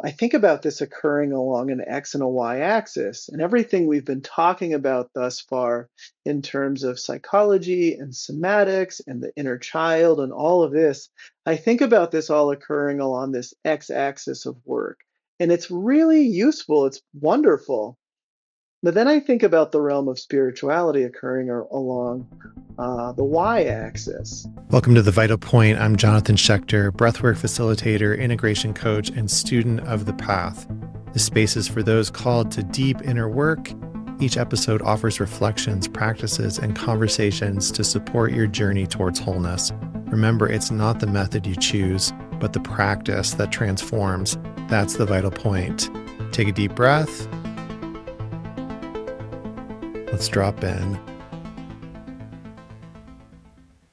I think about this occurring along an X and a Y axis, and everything we've been talking about thus far in terms of psychology and somatics and the inner child and all of this, I think about this all occurring along this X axis of work. And it's really useful, it's wonderful. But then I think about the realm of spirituality occurring along the Y axis. Welcome to The Vital Point. I'm Jonathan Schechter, breathwork facilitator, integration coach, and student of the path. This space is for those called to deep inner work. Each episode offers reflections, practices, and conversations to support your journey towards wholeness. Remember, it's not the method you choose, but the practice that transforms. That's the vital point. Take a deep breath. Let's drop in.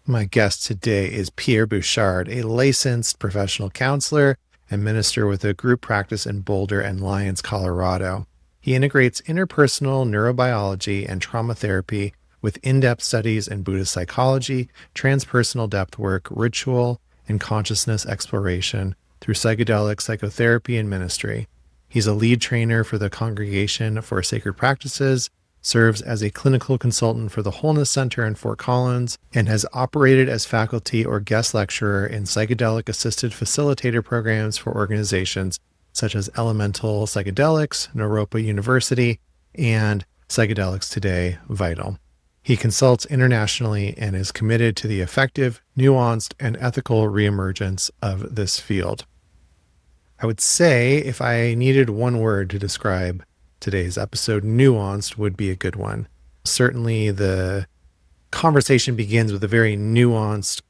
My guest today is Pierre Bouchard, a licensed professional counselor and minister with a group practice in Boulder and Lyons, Colorado. He integrates interpersonal neurobiology and trauma therapy with in-depth studies in Buddhist psychology, transpersonal depth work, ritual, and consciousness exploration through psychedelic psychotherapy and ministry. He's a lead trainer for the Congregation for Sacred Practices, serves as a clinical consultant for the Wholeness Center in Fort Collins, and has operated as faculty or guest lecturer in psychedelic-assisted facilitator programs for organizations such as Elemental Psychedelics, Naropa University, and Psychedelics Today, Vital. He consults internationally and is committed to the effective, nuanced, and ethical reemergence of this field. I would say if I needed one word to describe today's episode, nuanced would be a good one. Certainly the conversation begins with a very nuanced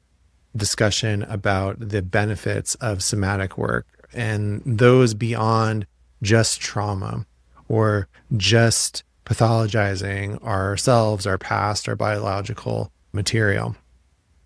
discussion about the benefits of somatic work and those beyond just trauma or just pathologizing ourselves, our past, our biological material.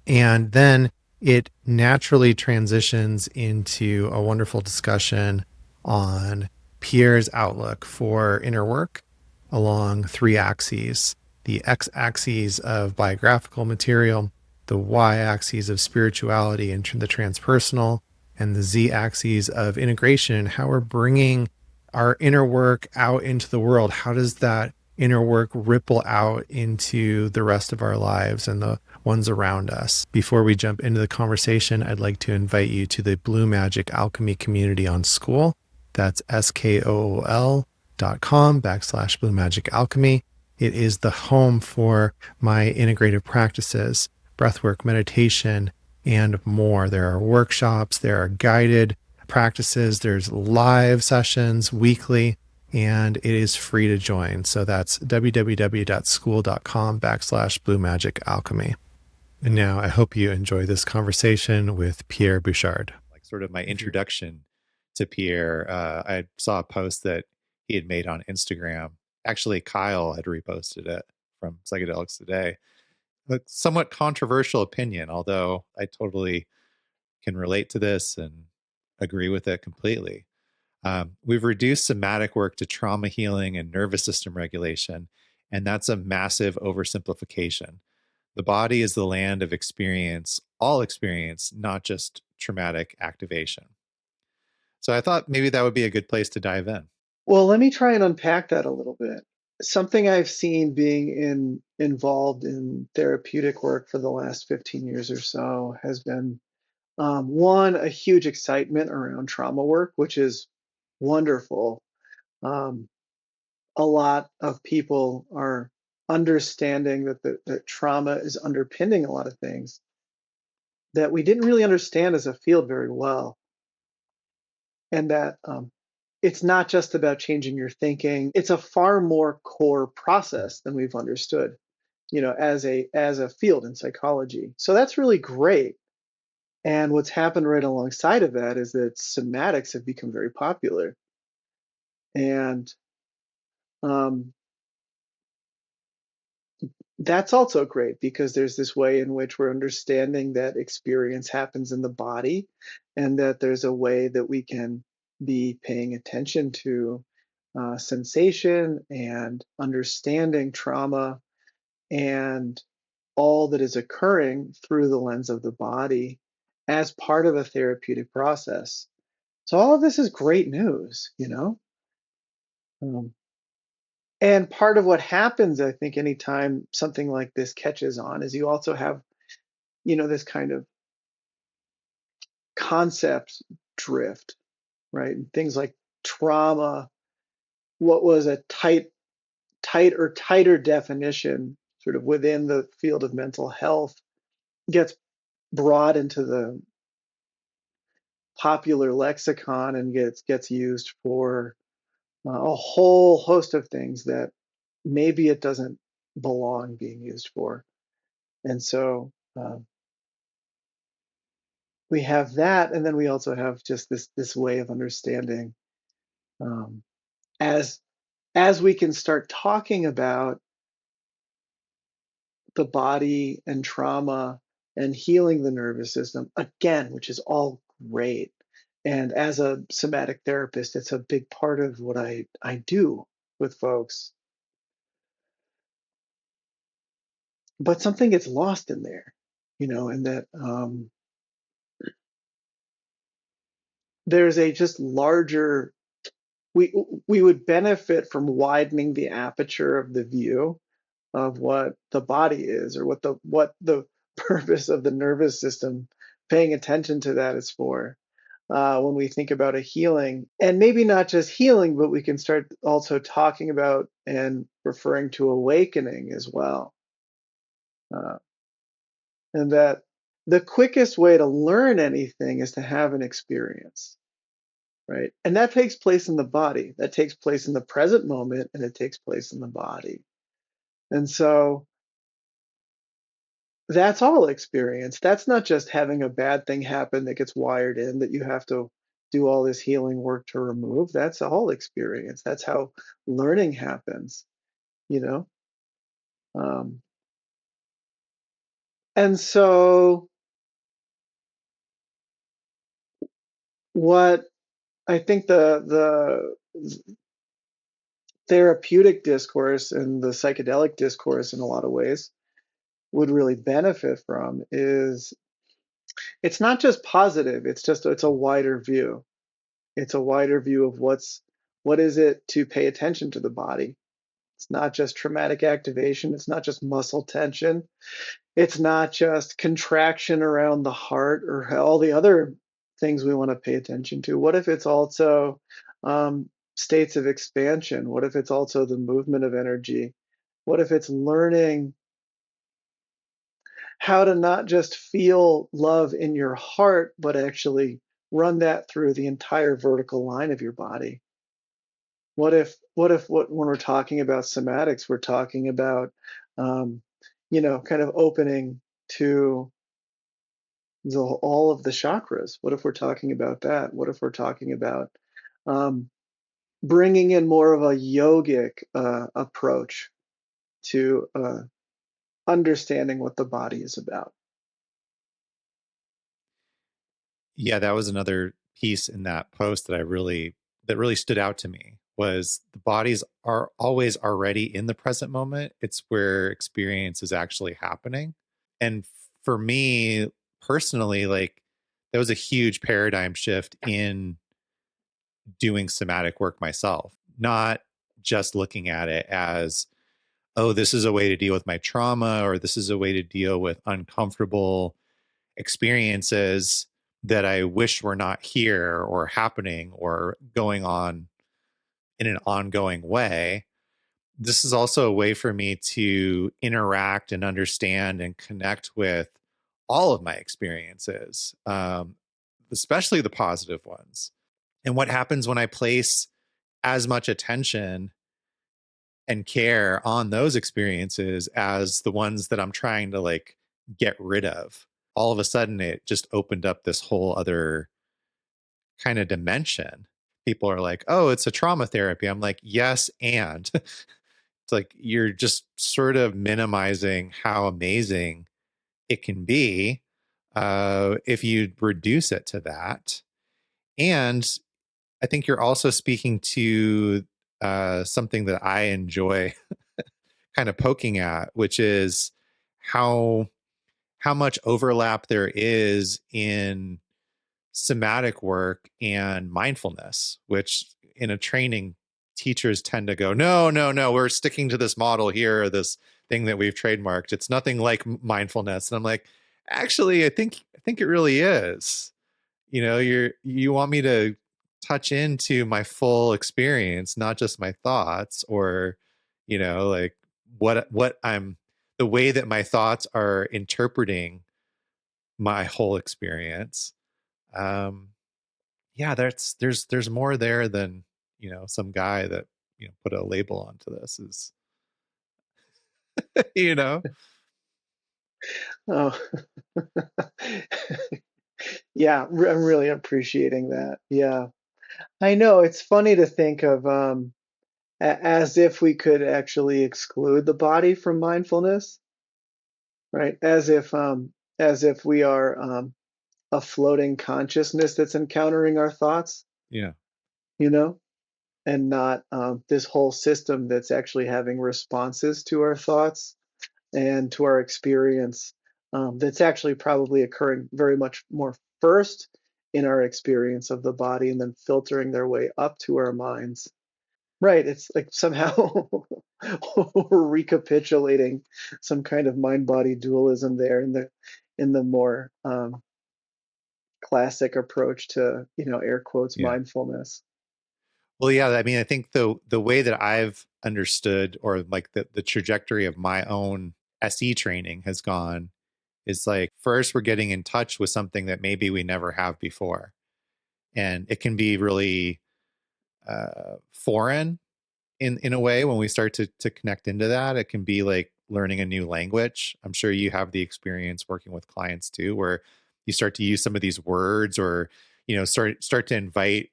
And then it naturally transitions into a wonderful discussion on Pierre's outlook for inner work along three axes: the x-axis of biographical material, the y-axis of spirituality and the transpersonal, and the z-axis of integration, how we're bringing our inner work out into the world. How does that inner work ripple out into the rest of our lives and the ones around us? Before we jump into the conversation, I'd like to invite you to the Blue Magic Alchemy community on School. That's skool.com/Blue Magic Alchemy. It is the home for my integrative practices, breathwork, meditation, and more. There are workshops, there are guided practices, there's live sessions weekly, and it is free to join. So that's www.skool.com/Blue Magic Alchemy. And now I hope you enjoy this conversation with Pierre Bouchard. Like sort of my introduction to Pierre, I saw a post that he had made on Instagram. Actually, Kyle had reposted it from Psychedelics Today. A somewhat controversial opinion, although I totally can relate to this and agree with it completely. We've reduced somatic work to trauma healing and nervous system regulation, and that's a massive oversimplification. The body is the land of experience, all experience, not just traumatic activation. So I thought maybe that would be a good place to dive in. Well, let me try and unpack that a little bit. Something I've seen being involved in therapeutic work for the last 15 years or so has been one, a huge excitement around trauma work, which is wonderful. Um, a lot of people are understanding that trauma is underpinning a lot of things that we didn't really understand as a field very well, and that it's not just about changing your thinking. It's a far more core process than we've understood, as a field in psychology. So that's really great. And what's happened right alongside of that is that somatics have become very popular. And um, that's also great because there's this way in which we're understanding that experience happens in the body and that there's a way that we can be paying attention to sensation and understanding trauma and all that is occurring through the lens of the body as part of a therapeutic process. So all of this is great news, you know? Um, and part of what happens, I think, anytime something like this catches on is you also have, this kind of concept drift, right? And things like trauma, what was a tighter definition sort of within the field of mental health gets brought into the popular lexicon and gets used for a whole host of things that maybe it doesn't belong being used for. And so we have that, and then we also have just this way of understanding, um, as as we can start talking about the body and trauma and healing the nervous system again, which is all great. And as a somatic therapist, it's a big part of what I do with folks. But something gets lost in there, and that there's a just larger, we we would benefit from widening the aperture of the view of what the body is, or what the purpose of the nervous system, paying attention to that is for, when we think about a healing. And maybe not just healing, but we can start also talking about and referring to awakening as well. Uh, and that the quickest way to learn anything is to have an experience, right? And that takes place in the body, that takes place in the present moment, and it takes place in the body. And so that's all experience. That's not just having a bad thing happen that gets wired in that you have to do all this healing work to remove. That's all experience. That's how learning happens, you know? Um, and so, what I think the therapeutic discourse and the psychedelic discourse in a lot of ways would really benefit from is, it's not just positive, it's a wider view. It's a wider view of what is it to pay attention to the body. It's not just traumatic activation, it's not just muscle tension, it's not just contraction around the heart or all the other things we want to pay attention to. What if it's also states of expansion? What if it's also the movement of energy? What if it's learning how to not just feel love in your heart, but actually run that through the entire vertical line of your body? What when we're talking about somatics, we're talking about, um, kind of opening to all of the chakras? What if we're talking about that? What if we're talking about um, bringing in more of a yogic approach to understanding what the body is about? Yeah, that was another piece in that post that really stood out to me was the bodies are always already in the present moment. It's where experience is actually happening. And for me personally, like that was a huge paradigm shift in doing somatic work myself, not just looking at it as, oh, this is a way to deal with my trauma, or this is a way to deal with uncomfortable experiences that I wish were not here or happening or going on in an ongoing way. This is also a way for me to interact and understand and connect with all of my experiences, especially the positive ones. And what happens when I place as much attention and care on those experiences as the ones that I'm trying to like get rid of. All of a sudden, it just opened up this whole other kind of dimension. People are like, oh, it's a trauma therapy. I'm like, yes. And it's like, you're just sort of minimizing how amazing it can be if you reduce it to that. And I think you're also speaking to something that I enjoy kind of poking at, which is how much overlap there is in somatic work and mindfulness, which in a training, teachers tend to go, no, no, no, we're sticking to this model here, this thing that we've trademarked. It's nothing like mindfulness. And I'm like, actually, I think it really is. You want me to touch into my full experience, not just my thoughts, or like what I'm the way that my thoughts are interpreting my whole experience. um yeah, there's more there than some guy that put a label onto this is you know Oh, yeah, I'm really appreciating that. Yeah, I know it's funny to think of as if we could actually exclude the body from mindfulness, right? As if we are a floating consciousness that's encountering our thoughts, yeah, you know, and not this whole system that's actually having responses to our thoughts and to our experience, that's actually probably occurring very much more first in our experience of the body and then filtering their way up to our minds. Right, it's like somehow we're recapitulating some kind of mind-body dualism there in the more classic approach to, air quotes, yeah. mindfulness. Well, yeah, I mean, I think the way that I've understood, or like the trajectory of my own SE training has gone, is like, first we're getting in touch with something that maybe we never have before, and it can be really foreign in a way. When we start to connect into that, it can be like learning a new language. I'm sure you have the experience working with clients too, where you start to use some of these words, or start to invite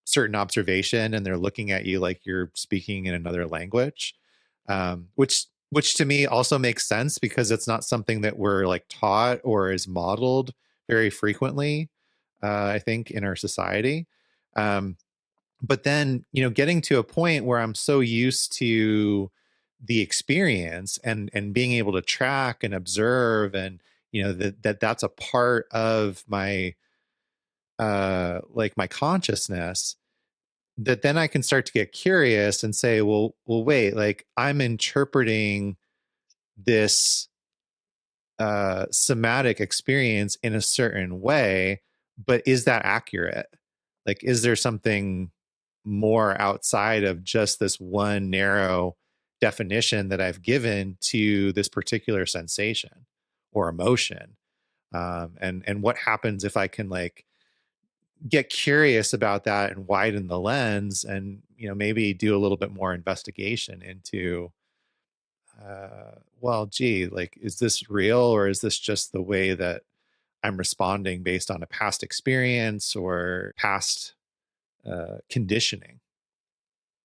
certain observation, and they're looking at you like you're speaking in another language, which to me also makes sense, because it's not something that we're like taught or is modeled very frequently, I think, in our society. um, but then getting to a point where I'm so used to the experience, and being able to track and observe, and that's a part of my like my consciousness, that then I can start to get curious and say, well, wait, like I'm interpreting this somatic experience in a certain way, but is that accurate? Like, is there something more outside of just this one narrow definition that I've given to this particular sensation or emotion? And what happens if I can like get curious about that and widen the lens, and maybe do a little bit more investigation into well, gee, like, is this real, or is this just the way that I'm responding based on a past experience or past conditioning?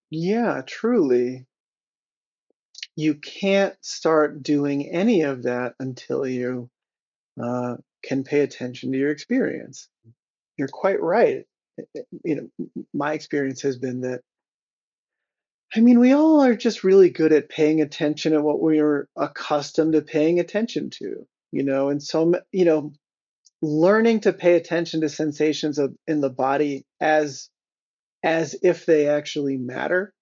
Yeah, truly. You can't start doing any of that until you can pay attention to your experience. You're quite right. My experience has been that, I mean, we all are just really good at paying attention at what we're accustomed to paying attention to, and learning to pay attention to sensations in the body as if they actually matter,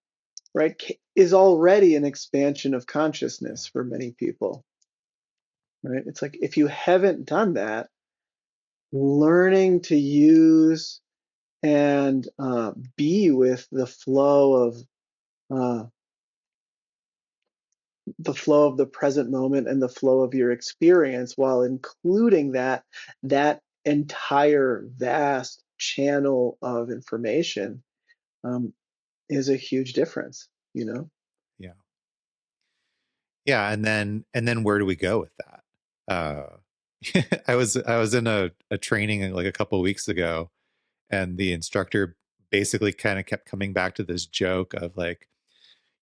right, is already an expansion of Yeah, consciousness for many people, right? It's like if you haven't done that, learning to use and be with uh, the flow of the present moment and the flow of your experience, while including that entire vast channel of information, um, is a huge difference. yeah, yeah. And then where do we go with that? I was in a training like a couple of weeks ago, and the instructor basically kind of kept coming back to this joke of like,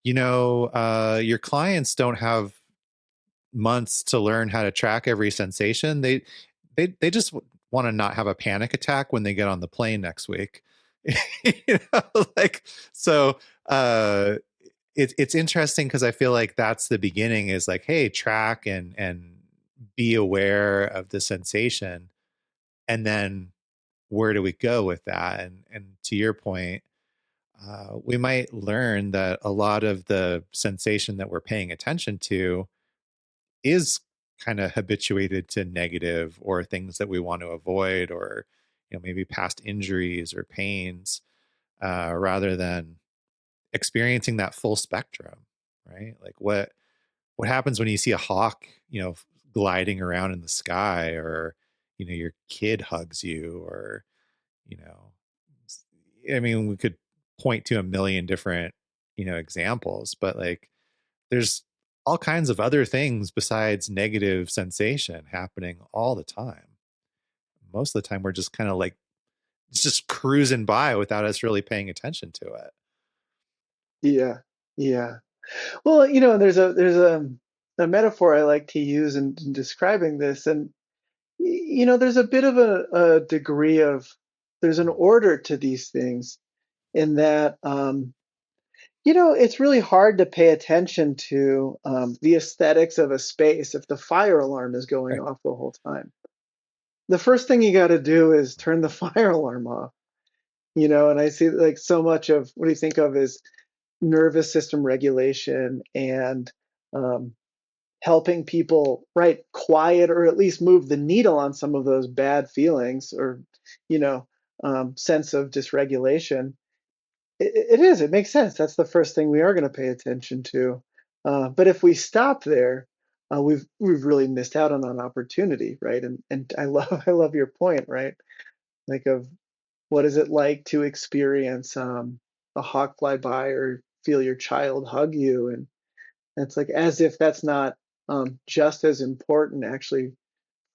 your clients don't have months to learn how to track every sensation. They just want to not have a panic attack when they get on the plane next week. Like, so it's interesting, because I feel like that's the beginning, is like, hey, track and be aware of the sensation, and then where do we go with that? And to your point, we might learn that a lot of the sensation that we're paying attention to is kind of habituated to negative or things that we want to avoid, or maybe past injuries or pains, rather than experiencing that full spectrum, right? Like what happens when you see a hawk, gliding around in the sky, or your kid hugs you, or you know I mean, we could point to a million different, examples, but like there's all kinds of other things besides negative sensation happening all the time. Most of the time, we're just kind of like just cruising by without us really paying attention to it. Yeah, yeah. Well, there's a metaphor I like to use in describing this, and there's a bit of a degree of there's an order to these things in that it's really hard to pay attention to the aesthetics of a space if the fire alarm is going Right. off the whole time. The first thing you got to do is turn the fire alarm off. And I see like so much of what do you think of as nervous system regulation and um, helping people, right, quiet or at least move the needle on some of those bad feelings or, you know, sense of dysregulation. It makes sense. That's the first thing we are going to pay attention to. But if we stop there, we've really missed out on an opportunity, right? And I love I love your point, right? Like of what is it like to experience a hawk fly by or feel your child hug you, and it's like as if that's not just as important actually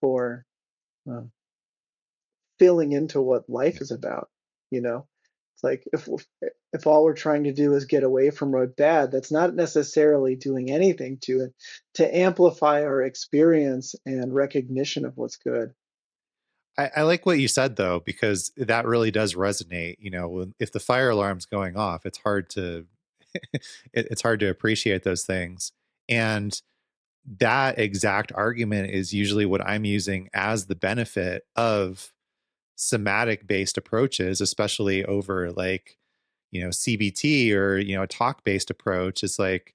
for uh, filling into what life Yeah. is about. You know, it's like if all we're trying to do is get away from what's bad, that's not necessarily doing anything to it to amplify our experience and recognition of what's good. I like what you said though, because that really does resonate. If the fire alarm's going off, it's hard to it's hard to appreciate those things. And that exact argument is usually what I'm using as the benefit of somatic based approaches, especially over like, CBT, or, a talk based approach. Is like,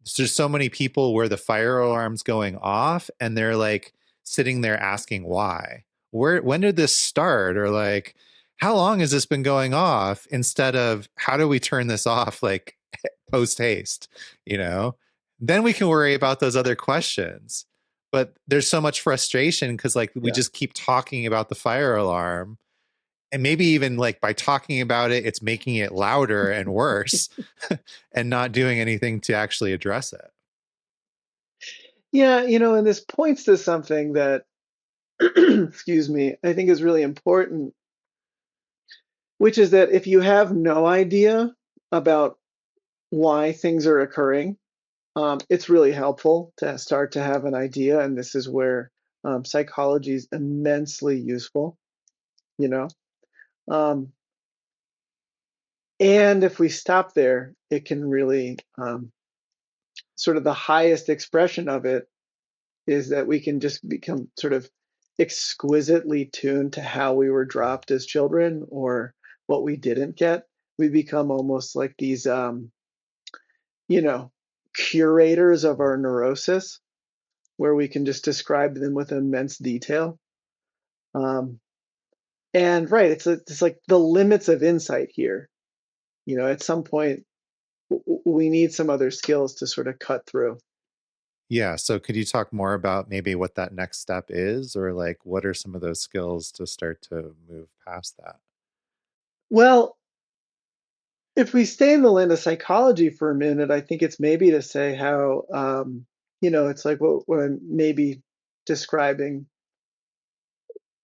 there's just so many people where the fire alarm's going off and they're like sitting there asking why. When did this start? Or like, how long has this been going off? Instead of how do we turn this off like post haste, you know? Then we can worry about those other questions. But there's so much frustration because like we Yeah. just keep talking about the fire alarm, and maybe even like by talking about it, it's making it louder and worse and not doing anything to actually address it. Yeah, and this points to something that, excuse me, I think is really important, which is that if you have no idea about why things are occurring, it's really helpful to start to have an idea. And this is where psychology is immensely useful, you know? Um, and if we stop there, it can really sort of the highest expression of it is that we can just become sort of exquisitely tuned to how we were dropped as children or what we didn't get. We become almost like these, you know, curators of our neurosis, where we can just describe them with immense detail. Um, and right, it's like the limits of insight here. At some point, we need some other skills to sort of cut through. Yeah. So could you talk more about maybe what that next step is, or like what are some of those skills to start to move past that? Well, if we stay in the land of psychology for a minute, I think it's maybe to say how, it's like what I'm maybe describing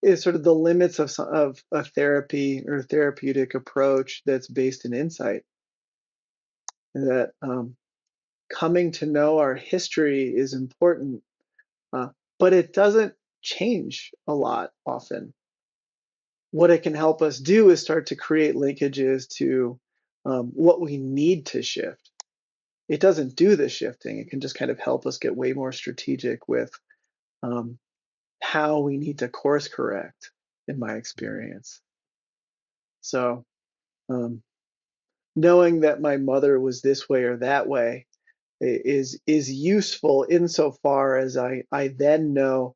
is sort of the limits of a therapy or therapeutic approach that's based in insight. That coming to know our history is important, but it doesn't change a lot often. What it can help us do is start to create linkages to what we need to shift. It doesn't do the shifting. It can just kind of help us get way more strategic with um, how we need to course correct, in my experience. So um, knowing that my mother was this way or that way is useful insofar as I then know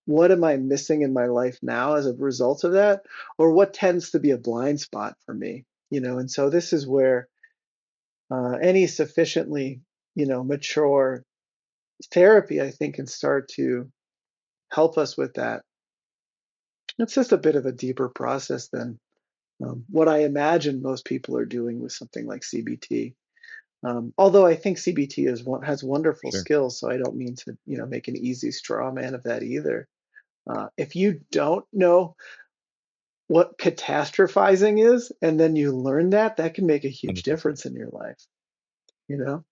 what am I missing in my life now as a result of that, or what tends to be a blind spot for me, and so this is where any sufficiently mature therapy, I think, can start to help us with that. It's just a bit of a deeper process than what I imagine most people are doing with something like CBT. Although I think CBT has wonderful Sure. skills, so I don't mean to make an easy straw man of that either. If you don't know what catastrophizing is, and then you learn that, that can make a huge 100%. difference in your life. You know?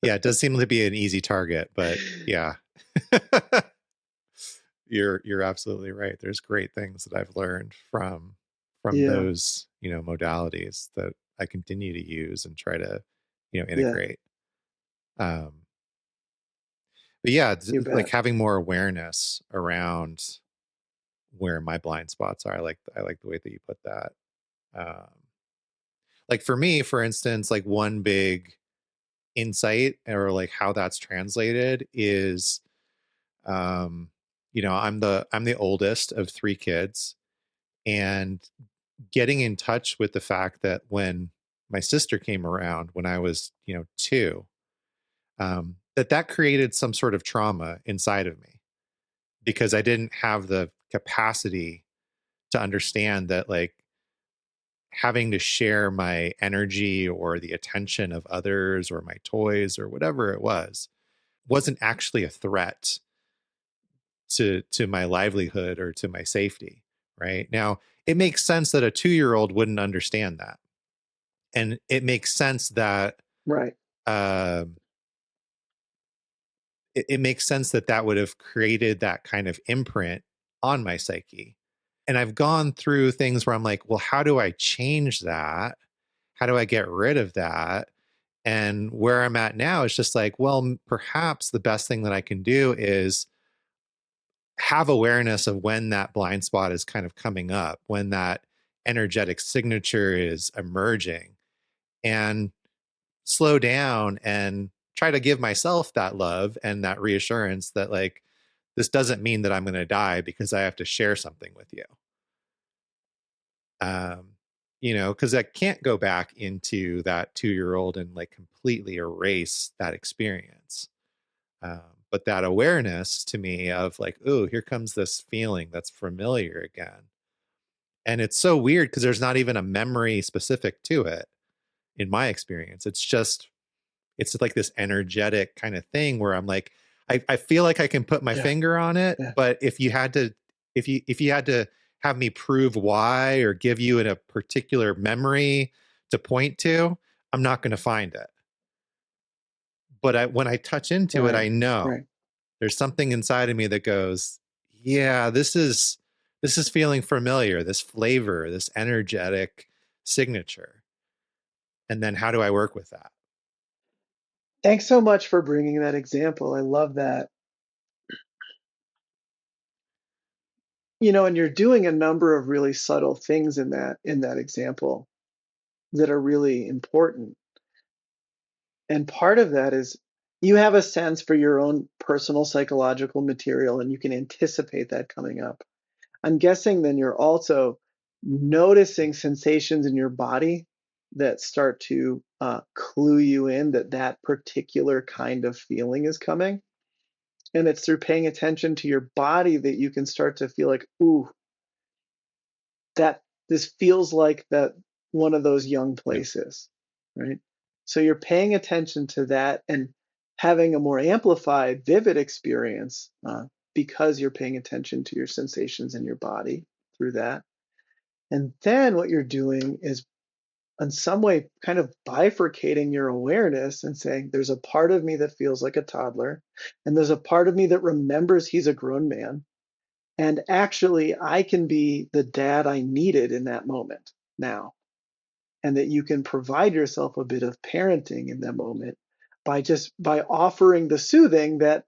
Yeah, it does seem to be an easy target, but yeah. You're absolutely right. There's great things that I've learned from Yeah, those, modalities that I continue to use and try to, yeah, integrate. Um, but yeah, you like bet. having more awareness around where my blind spots are. I like the way that you put that. Um, like for me, for instance, like one big insight or like how that's translated is um I'm the oldest of three kids, and getting in touch with the fact that when my sister came around when I was, two, that created some sort of trauma inside of me because I didn't have the capacity to understand that, like, having to share my energy or the attention of others or my toys or whatever it wasn't actually a threat to my livelihood or to my safety. Right now, it makes sense that a 2-year-old wouldn't understand that, and it makes sense that Right. um, it makes sense that that would have created that kind of imprint on my psyche. And I've gone through things where I'm like, well, how do I change that? How do I get rid of that? And where I'm at now is just like, well, perhaps the best thing that I can do is have awareness of when that blind spot is kind of coming up, when that energetic signature is emerging, and slow down and try to give myself that love and that reassurance that, like, this doesn't mean that I'm going to die because I have to share something with you. Um, because I can't go back into that 2-year-old and like completely erase that experience. But that awareness to me of like, oh, here comes this feeling that's familiar again. And it's so weird because there's not even a memory specific to it in my experience. It's like this energetic kind of thing where I'm like, I feel like I can put my Yeah, finger on it, yeah. but if you had to have me prove why or give you a particular memory to point to, I'm not going to find it. But when I touch into it, Right. I know Right. there's something inside of me that goes, yeah, this is feeling familiar, this flavor, this energetic signature. And then how do I work with that? Thanks so much for bringing that example. I love that. And you're doing a number of really subtle things in that example that are really important. And part of that is you have a sense for your own personal psychological material and you can anticipate that coming up. I'm guessing then you're also noticing sensations in your body that start to clue you in that that particular kind of feeling is coming. And it's through paying attention to your body that you can start to feel like, ooh, that this feels like that one of those young Yep. places, right? So you're paying attention to that and having a more amplified, vivid experience because you're paying attention to your sensations in your body through that. And then what you're doing is, in some way, kind of bifurcating your awareness and saying, there's a part of me that feels like a toddler, and there's a part of me that remembers he's a grown man, and actually, I can be the dad I needed in that moment now. And that you can provide yourself a bit of parenting in that moment by offering the soothing that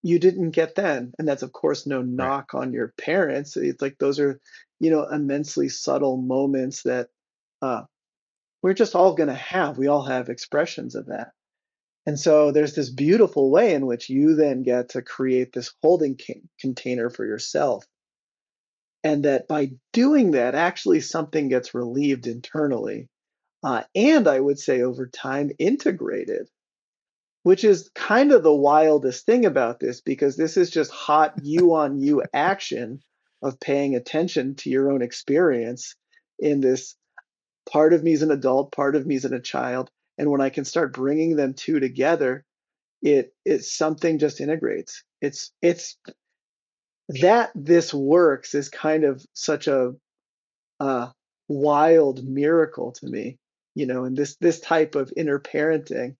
you didn't get then. And that's, of course, no Right. knock on your parents. It's like those are, immensely subtle moments that uh, we're just all going to have. We all have expressions of that. And so there's this beautiful way in which you then get to create this holding container for yourself. And that by doing that, actually something gets relieved internally. And I would say over time, integrated, which is kind of the wildest thing about this, because this is just hot you on you action of paying attention to your own experience in this part of me as an adult, part of me as a child. And when I can start bringing them two together, it's something just integrates. It's that this works is kind of such a wild miracle to me, and this type of inner parenting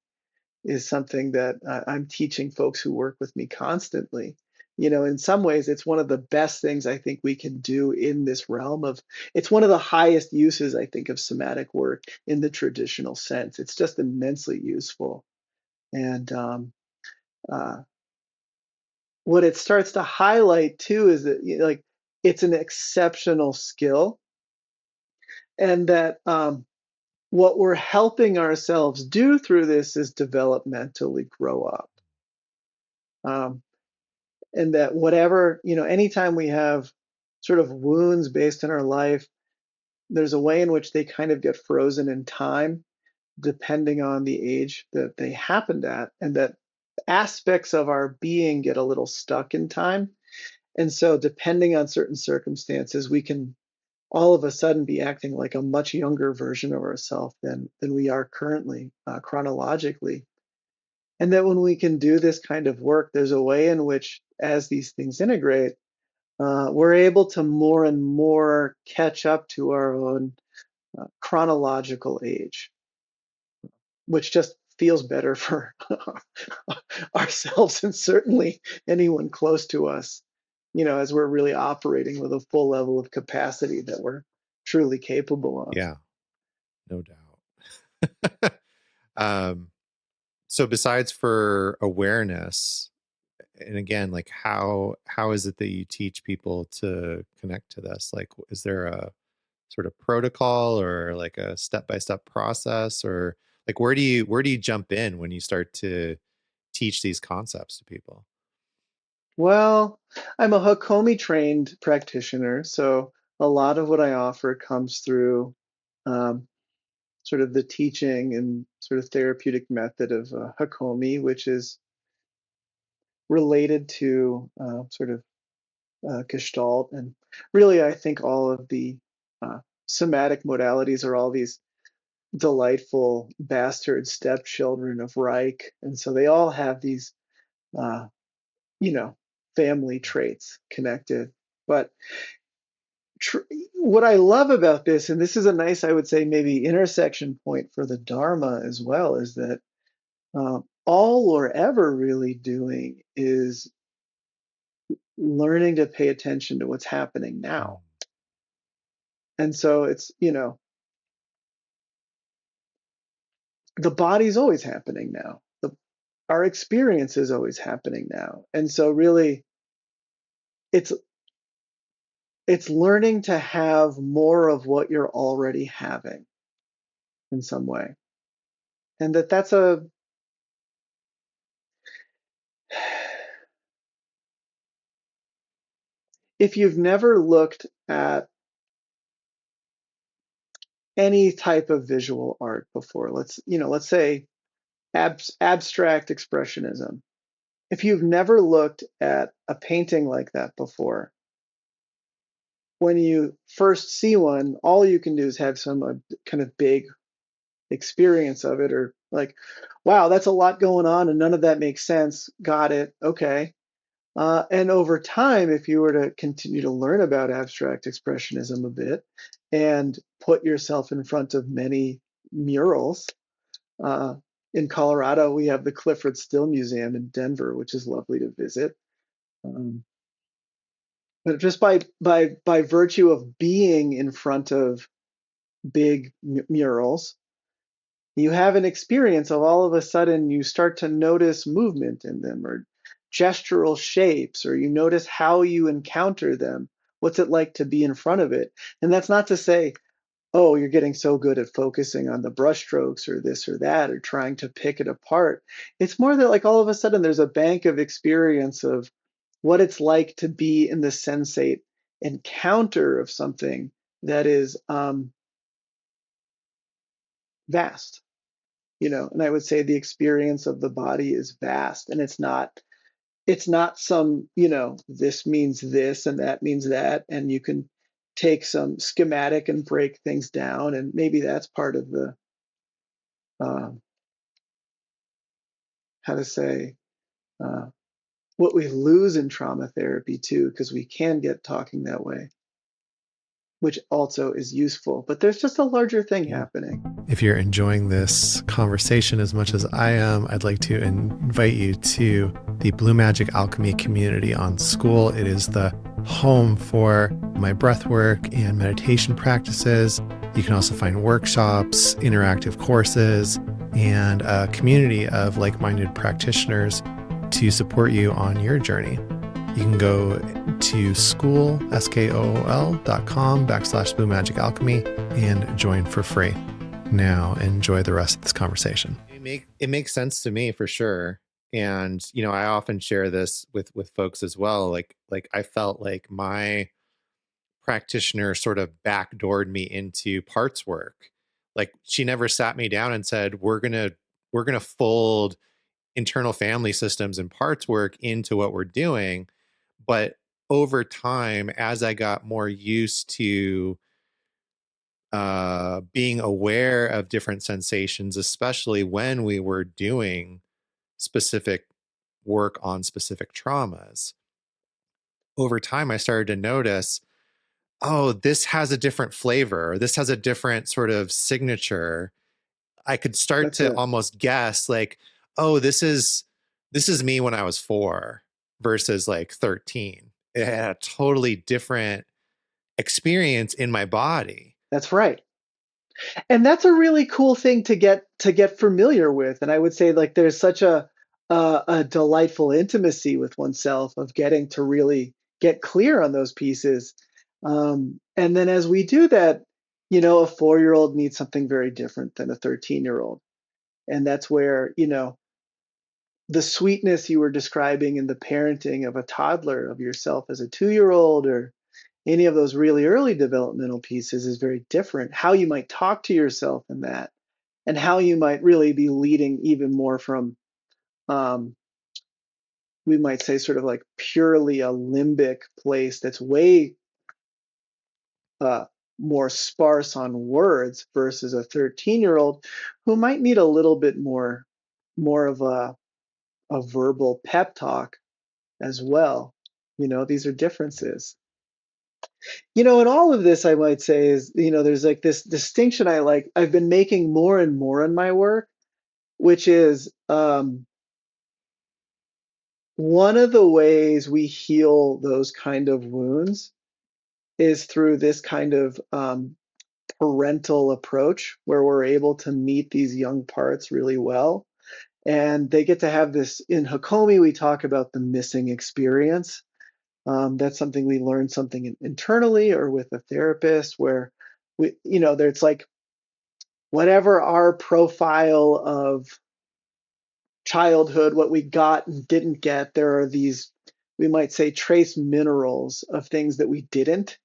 is something that I'm teaching folks who work with me constantly. In some ways, it's one of the best things I think we can do in this realm of, it's one of the highest uses, I think, of somatic work in the traditional sense. It's just immensely useful. And uh, what it starts to highlight too is that, like, it's an exceptional skill, and that what we're helping ourselves do through this is developmentally grow up. Um, and that whatever, anytime we have sort of wounds based in our life, there's a way in which they kind of get frozen in time, depending on the age that they happened at, and that aspects of our being get a little stuck in time. And so, depending on certain circumstances, we can all of a sudden be acting like a much younger version of ourselves than we are currently, chronologically. And that when we can do this kind of work, there's a way in which, as these things integrate, we're able to more and more catch up to our own chronological age, which just feels better for ourselves and certainly anyone close to us, as we're really operating with a full level of capacity that we're truly capable of. Yeah, no doubt. um, so besides for awareness, and again, like how is it that you teach people to connect to this? Like, is there a sort of protocol or like a step-by-step process, or like where do you jump in when you start to teach these concepts to people? Well, I'm a Hakomi trained practitioner, so a lot of what I offer comes through um, sort of the teaching and sort of therapeutic method of Hakomi, which is related to sort of Gestalt. And really, I think all of the uh, somatic modalities are all these delightful bastard stepchildren of Reich. And so they all have these, uh, you know, family traits connected. But what I love about this, and this is a nice, I would say, maybe intersection point for the Dharma as well, is that all we're ever really doing is learning to pay attention to what's happening Mm. now. And so it's, the body's always happening now. Our experience is always happening now. And so really it's it's learning to have more of what you're already having in some way. And that's a if you've never looked at any type of visual art before, let's say abstract expressionism. If you've never looked at a painting like that before, when you first see one, all you can do is have some kind of big experience of it, or like, wow, that's a lot going on and none of that makes sense. Got it. Okay. And over time, if you were to continue to learn about abstract expressionism a bit and put yourself in front of many murals, uh, in Colorado, we have the Clifford Still Museum in Denver, which is lovely to visit. Um, but just by virtue of being in front of big murals, you have an experience of all of a sudden you start to notice movement in them, or gestural shapes, or you notice how you encounter them. What's it like to be in front of it? And that's not to say, oh, you're getting so good at focusing on the brushstrokes or this or that, or trying to pick it apart. It's more that, like, all of a sudden there's a bank of experience of what it's like to be in the sensate encounter of something that is vast, and I would say the experience of the body is vast, and it's not some, this means this and that means that, and you can take some schematic and break things down, and maybe that's part of the um, how to say uh, what we lose in trauma therapy too, because we can get talking that way, which also is useful, but there's just a larger thing Yeah. happening. If you're enjoying this conversation as much as I am, I'd like to invite you to the Blue Magic Alchemy community on School. It is the home for my breathwork and meditation practices. You can also find workshops, interactive courses, and a community of like-minded practitioners to support you on your journey. You can go to school.com/Blue Magic Alchemy and join for free. Now enjoy the rest of this conversation. It makes sense to me for sure. And I often share this with folks as well. Like I felt like my practitioner sort of backdoored me into parts work. Like she never sat me down and said, we're gonna fold internal family systems and parts work into what we're doing. But over time, as I got more used to being aware of different sensations, especially when we were doing specific work on specific traumas, over time, I started to notice, oh, this has a different flavor. This has a different sort of signature. I could start That's to it. almost guess like, oh, this is me when I was 4 versus like 13. It had a totally different experience in my body. That's right. And that's a really cool thing to get familiar with. And I would say, like, there's such a delightful intimacy with oneself of getting to really get clear on those pieces. And then as we do that, a 4-year-old needs something very different than a 13-year-old. And that's where, the sweetness you were describing in the parenting of a toddler, of yourself as a 2-year-old, or any of those really early developmental pieces, is very different. How you might talk to yourself in that, and how you might really be leading even more from, um, we might say, sort of like purely a limbic place that's way uh, more sparse on words, versus a 13-year-old who might need a little bit more of a verbal pep talk as well. These are differences. And all of this, I might say, is, there's like this distinction I've been making more and more in my work, which is, one of the ways we heal those kind of wounds is through this kind of parental approach, where we're able to meet these young parts really well. And they get to have this. In Hakomi, we talk about the missing experience. That's something we learn something internally or with a therapist, where it's like, whatever our profile of childhood, what we got and didn't get, there are these, we might say, trace minerals of things that we didn't.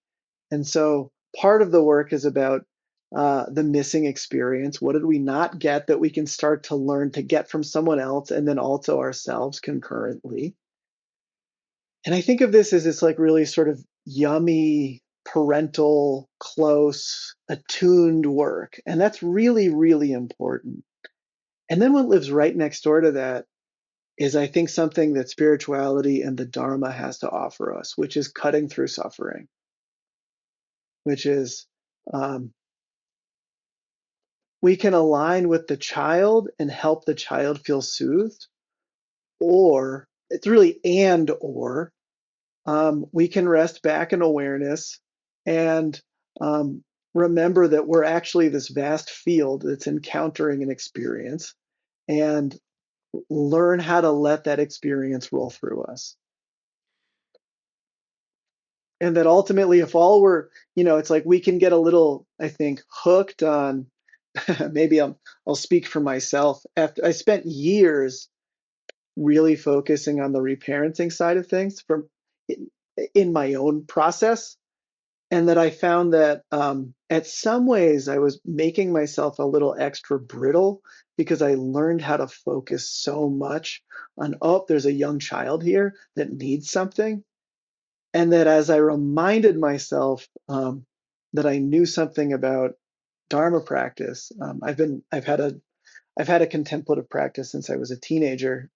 And so part of the work is about the missing experience. What did we not get that we can start to learn to get from someone else, and then also ourselves concurrently? And I think of this as this, like, really sort of yummy, parental, close, attuned work. And that's really, really important. And then what lives right next door to that is, I think, something that spirituality and the Dharma has to offer us, which is cutting through suffering, which is, um, we can align with the child and help the child feel soothed, or it's really and or we can rest back in awareness and um, remember that we're actually this vast field that's encountering an experience. And learn how to let that experience roll through us. And that ultimately, if all we're, it's like we can get a little, I think, hooked on, maybe I'll speak for myself. After I spent years really focusing on the reparenting side of things in my own process, and that I found that at some ways I was making myself a little extra brittle because I learned how to focus so much on, oh, there's a young child here that needs something. And that as I reminded myself that I knew something about Dharma practice, I've had a contemplative practice since I was a teenager.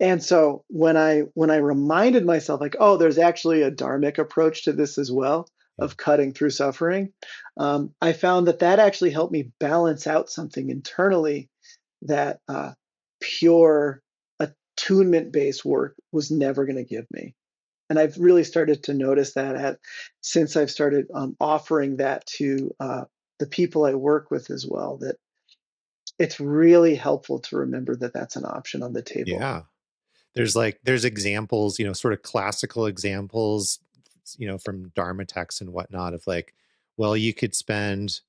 And so when I reminded myself, like, oh, there's actually a dharmic approach to this as well, Yeah. of cutting through suffering, I found that that actually helped me balance out something internally that pure attunement based work was never going to give me. And I've really started to notice that since I've started offering that to the people I work with as well, that it's really helpful to remember that that's an option on the table. Yeah. There's examples, sort of classical examples, from Dharma texts and whatnot of like, well, you could spend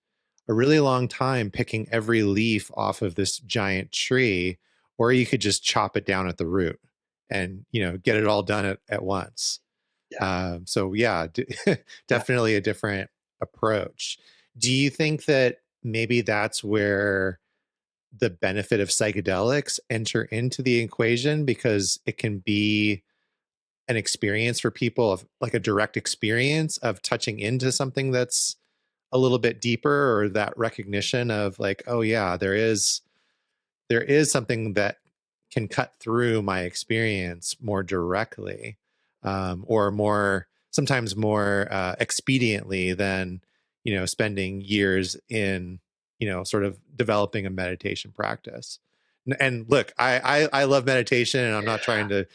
a really long time picking every leaf off of this giant tree, or you could just chop it down at the root and, get it all done at once. Yeah, So yeah, yeah. definitely a different approach. Do you think that maybe that's where the benefit of psychedelics enter into the equation, because it can be an experience for people, of like a direct experience of touching into something that's a little bit deeper, or that recognition of like, oh yeah, there is something that can cut through my experience more directly, or more, sometimes more expediently than, spending years in, sort of developing a meditation practice. And look, I love meditation, and I'm not trying to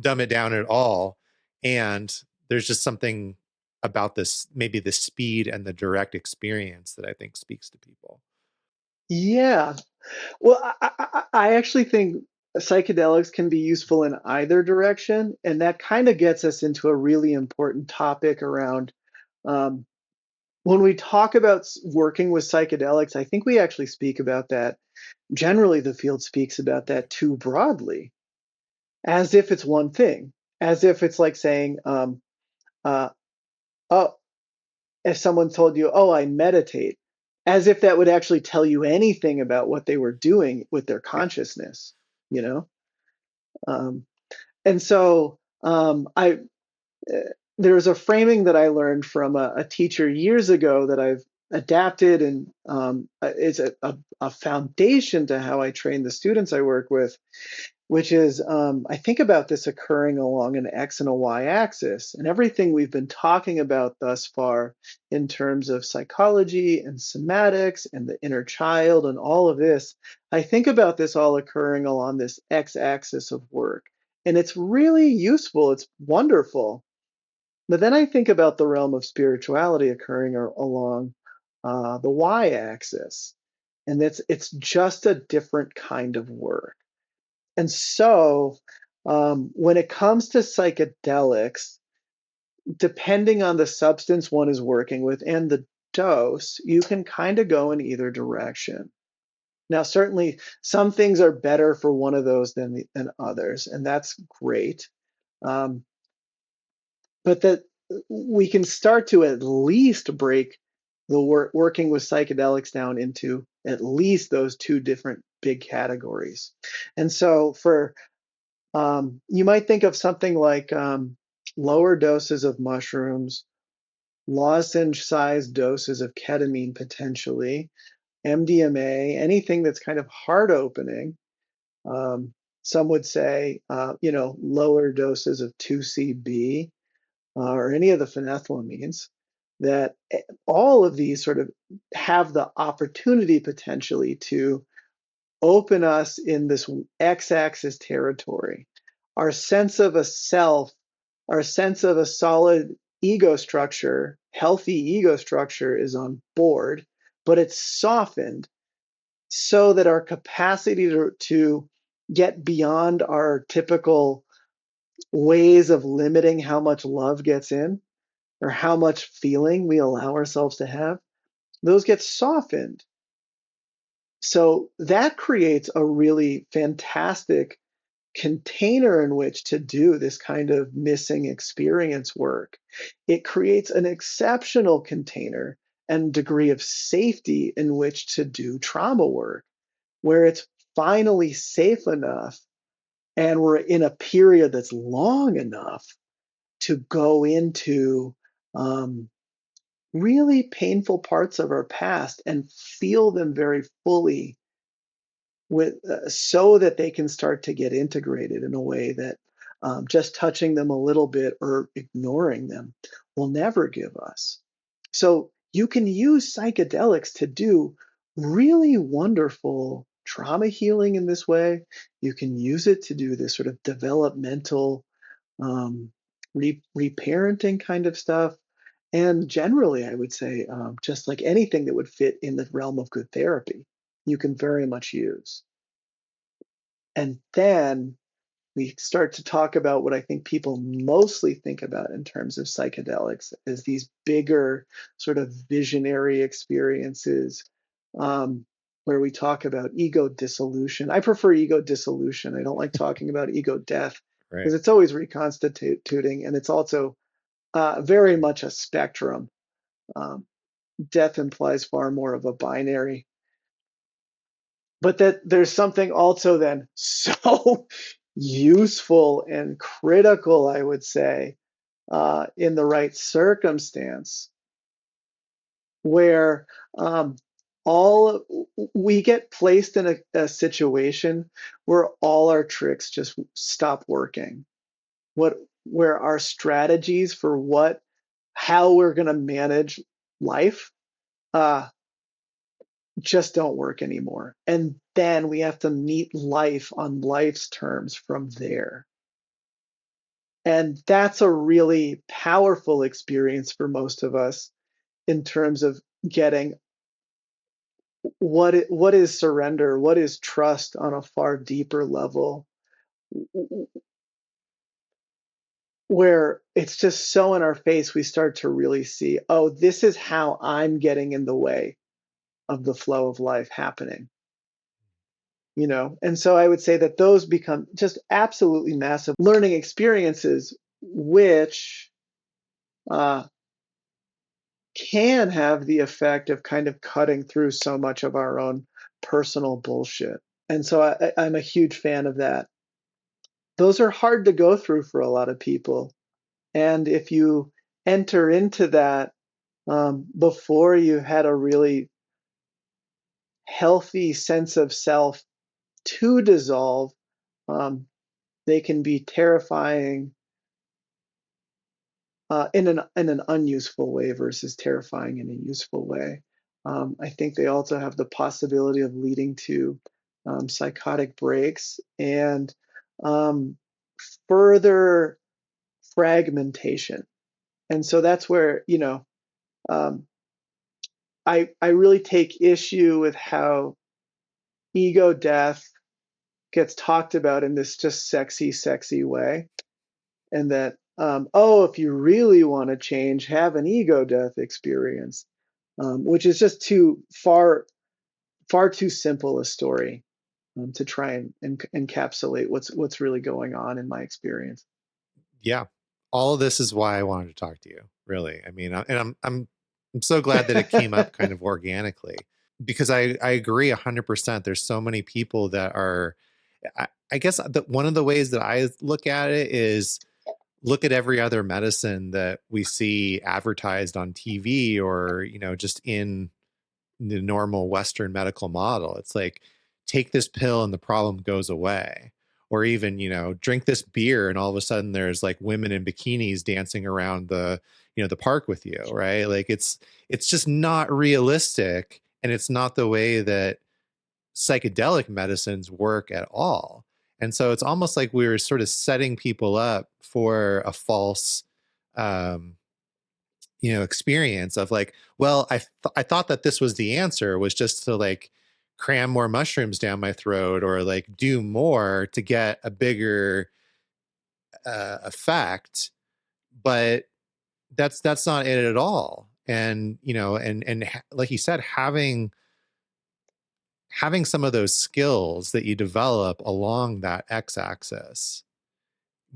dumb it down at all. And there's just something about this, maybe the speed and the direct experience, that I think speaks to people. Yeah. Well, I actually think psychedelics can be useful in either direction. And that kind of gets us into a really important topic around um, when we talk about working with psychedelics. I think we actually speak about that. Generally, the field speaks about that too broadly, as if it's one thing, as if it's like saying, uh, oh, if someone told you, oh, I meditate, as if that would actually tell you anything about what they were doing with their Yeah. consciousness, you know? Um, and so I there was a framing that I learned from a teacher years ago that I've adapted, and it's a foundation to how I train the students I work with, which is I think about this occurring along an X and a Y axis. And everything we've been talking about thus far in terms of psychology and somatics and the inner child and all of this, I think about this all occurring along this X axis of work. And it's really useful, it's wonderful. But then I think about the realm of spirituality occurring along the Y axis. And it's just a different kind of work. And so, when it comes to psychedelics, depending on the substance one is working with and the dose, you can kind of go in either direction. Now, certainly, some things are better for one of those than others, and that's great. Um, but that we can start to at least break the working with psychedelics down into at least those two different big categories. And so, for you might think of something like lower doses of mushrooms, lozenge-sized doses of ketamine potentially, MDMA, anything that's kind of heart opening. Um, some would say, lower doses of 2CB or any of the phenethylamines. That all of these sort of have the opportunity potentially to open us in this x-axis territory. Our sense of a self, our sense of a solid ego structure, healthy ego structure is on board, but it's softened so that our capacity to get beyond our typical ways of limiting how much love gets in or how much feeling we allow ourselves to have, those get softened. So that creates a really fantastic container in which to do this kind of missing experience work. It creates an exceptional container and degree of safety in which to do trauma work, where it's finally safe enough and we're in a period that's long enough to go into um, really painful parts of our past and feel them very fully with so that they can start to get integrated in a way that just touching them a little bit or ignoring them will never give us. So you can use psychedelics to do really wonderful trauma healing in this way. You can use it to do this sort of developmental reparenting kind of stuff. And generally, I would say, just like anything that would fit in the realm of good therapy, you can very much use. And then we start to talk about what I think people mostly think about in terms of psychedelics as these bigger sort of visionary experiences, where we talk about ego dissolution. I prefer ego dissolution. I don't like talking about ego death Right. because it's always reconstituting and it's also very much a spectrum. Um, Death implies far more of a binary, but that there's something also then so useful and critical, I would say, in the right circumstance, where um, all we get placed in a situation where all our tricks just stop working. What where our strategies for how we're going to manage life uh, just don't work anymore. And then we have to meet life on life's terms from there. And that's a really powerful experience for most of us in terms of getting what is surrender, what is trust on a far deeper level, where it's just so in our face, we start to really see, oh, this is how I'm getting in the way of the flow of life happening. And so I would say that those become just absolutely massive learning experiences, which uh, can have the effect of kind of cutting through so much of our own personal bullshit. And so I'm a huge fan of that. Those are hard to go through for a lot of people. And if you enter into that before you had a really healthy sense of self to dissolve, um, they can be terrifying in an unuseful way versus terrifying in a useful way. I think they also have the possibility of leading to psychotic breaks and um, further fragmentation. And so that's where um, I really take issue with how ego death gets talked about in this just sexy, sexy way. And that oh, if you really want to change, have an ego death experience, which is just too far too simple a story to try and encapsulate what's really going on in my experience. Yeah. All of this is why I wanted to talk to you, really. I mean, and I'm so glad that it came up kind of organically because I agree 100%. There's so many people that are, I guess that one of the ways that I look at it is look at every other medicine that we see advertised on TV or, just in the normal Western medical model. It's like, take this pill and the problem goes away. Or even, drink this beer and all of a sudden there's like women in bikinis dancing around the park with you, right? Like it's just not realistic. And it's not the way that psychedelic medicines work at all. And so it's almost like we were sort of setting people up for a false um, experience of like, well, I thought that this was the answer was just to like cram more mushrooms down my throat or like do more to get a bigger effect. But that's not it at all. And like you said, having some of those skills that you develop along that x-axis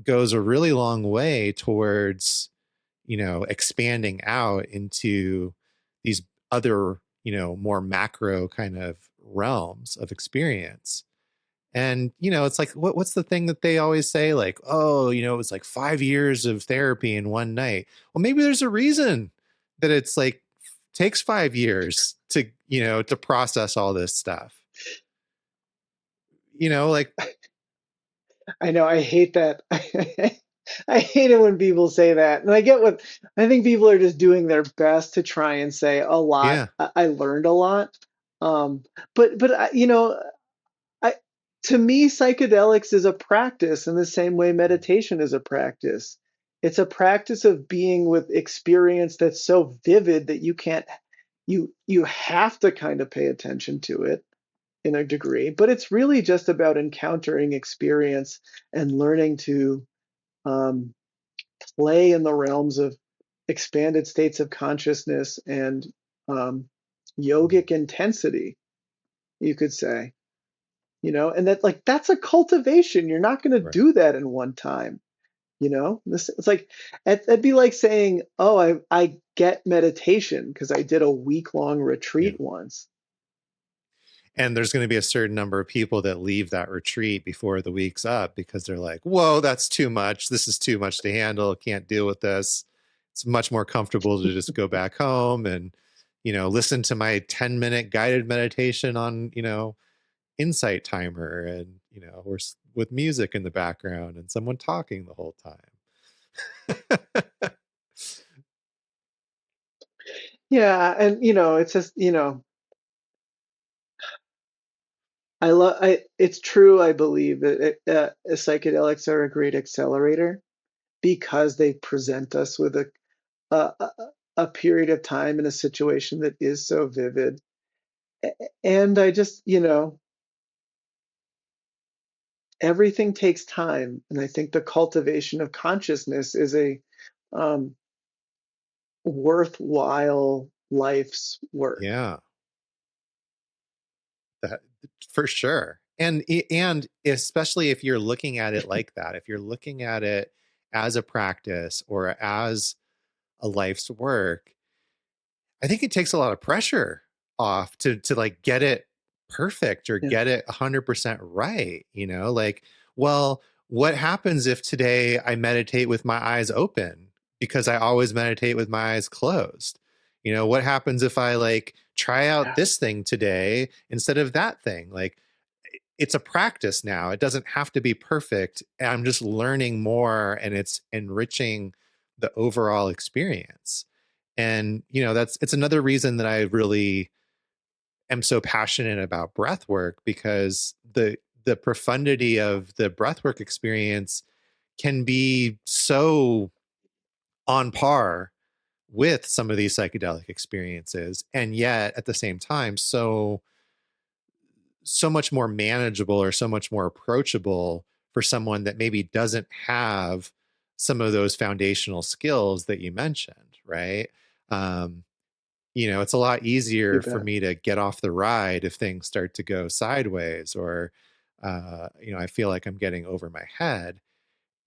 goes a really long way towards expanding out into these other more macro kind of realms of experience. And it's like what's the thing that they always say, like, oh, it's like 5 years of therapy in one night. Well, maybe there's a reason that it's like takes 5 years to to process all this stuff, like. I know, I hate that. I hate it when people say that. And I get what I think people are just doing their best to try and say a lot. Yeah. I learned a lot. Um, but I to me, psychedelics is a practice in the same way meditation is a practice. It's a practice of being with experience that's so vivid that you can't you have to kind of pay attention to it in a degree, but it's really just about encountering experience and learning to um, play in the realms of expanded states of consciousness and um, yogic intensity, you could say, and that like that's a cultivation. You're not going to Right. do that in one time. It's like it'd be like saying, "Oh, I get meditation because I did a week-long Yeah. retreat once." And there's going to be a certain number of people that leave that retreat before the week's up because they're like, whoa, that's too much. This is too much to handle. Can't deal with this. It's much more comfortable to just go back home and, listen to my 10-minute guided meditation on, insight timer and, or with music in the background and someone talking the whole time. Yeah, and it's just it's true. I believe that psychedelics are a great accelerator because they present us with a, a, a period of time in a situation that is so vivid. And I just, everything takes time. And I think the cultivation of consciousness is a um, worthwhile life's work. Yeah. That for sure. And especially if you're looking at it like that, if you're looking at it as a practice or as a life's work, I think it takes a lot of pressure off to like get it perfect or Yeah. get it 100% right, like, well, what happens if today I meditate with my eyes open because I always meditate with my eyes closed? What happens if I like try out Yeah. this thing today instead of that thing? Like, it's a practice now. It doesn't have to be perfect. I'm just learning more and it's enriching the overall experience. And, it's another reason that I really am so passionate about breath work, because the profundity of the breathwork experience can be so on par with some of these psychedelic experiences, and yet at the same time so much more manageable or so much more approachable for someone that maybe doesn't have some of those foundational skills that you mentioned, right? um, it's a lot You easier for bet. me to get off the ride if things start to go sideways, or I feel like I'm getting over my head.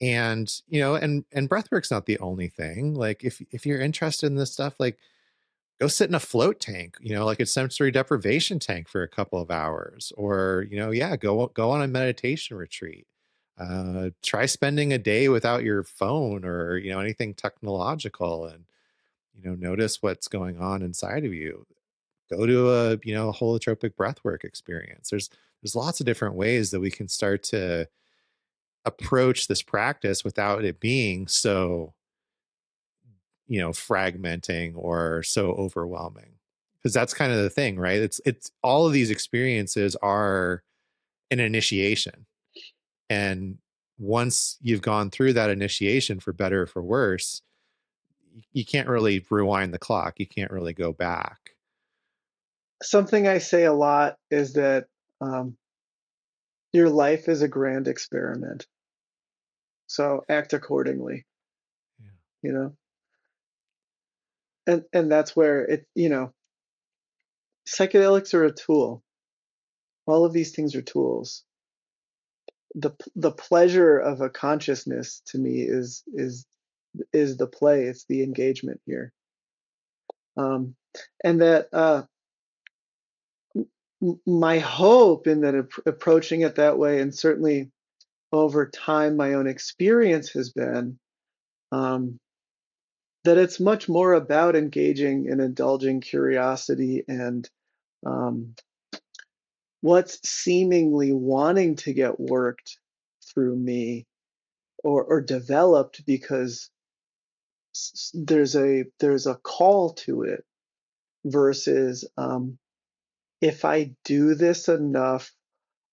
And and breathwork's not the only thing. Like, if you're interested in this stuff, like, go sit in a float tank, like a sensory deprivation tank for a couple of hours, or yeah, go on a meditation retreat. Try spending a day without your phone or anything technological, and notice what's going on inside of you. Go to a holotropic breathwork experience. There's lots of different ways that we can start to approach this practice without it being so fragmenting or so overwhelming, because that's kind of the thing, right? It's all of these experiences are an initiation, and once you've gone through that initiation, for better or for worse, you can't really rewind the clock. You can't really go back. something I say a lot is that um, your life is a grand experiment. So act accordingly, Yeah. you know? And that's where psychedelics are a tool. All of these things are tools. The pleasure of a consciousness to me is the play, it's the engagement here. Um, and that my hope in that approaching it that way, and certainly over time, my own experience has been um, that it's much more about engaging and indulging curiosity and um, what's seemingly wanting to get worked through me or developed because there's a call to it versus if I do this enough,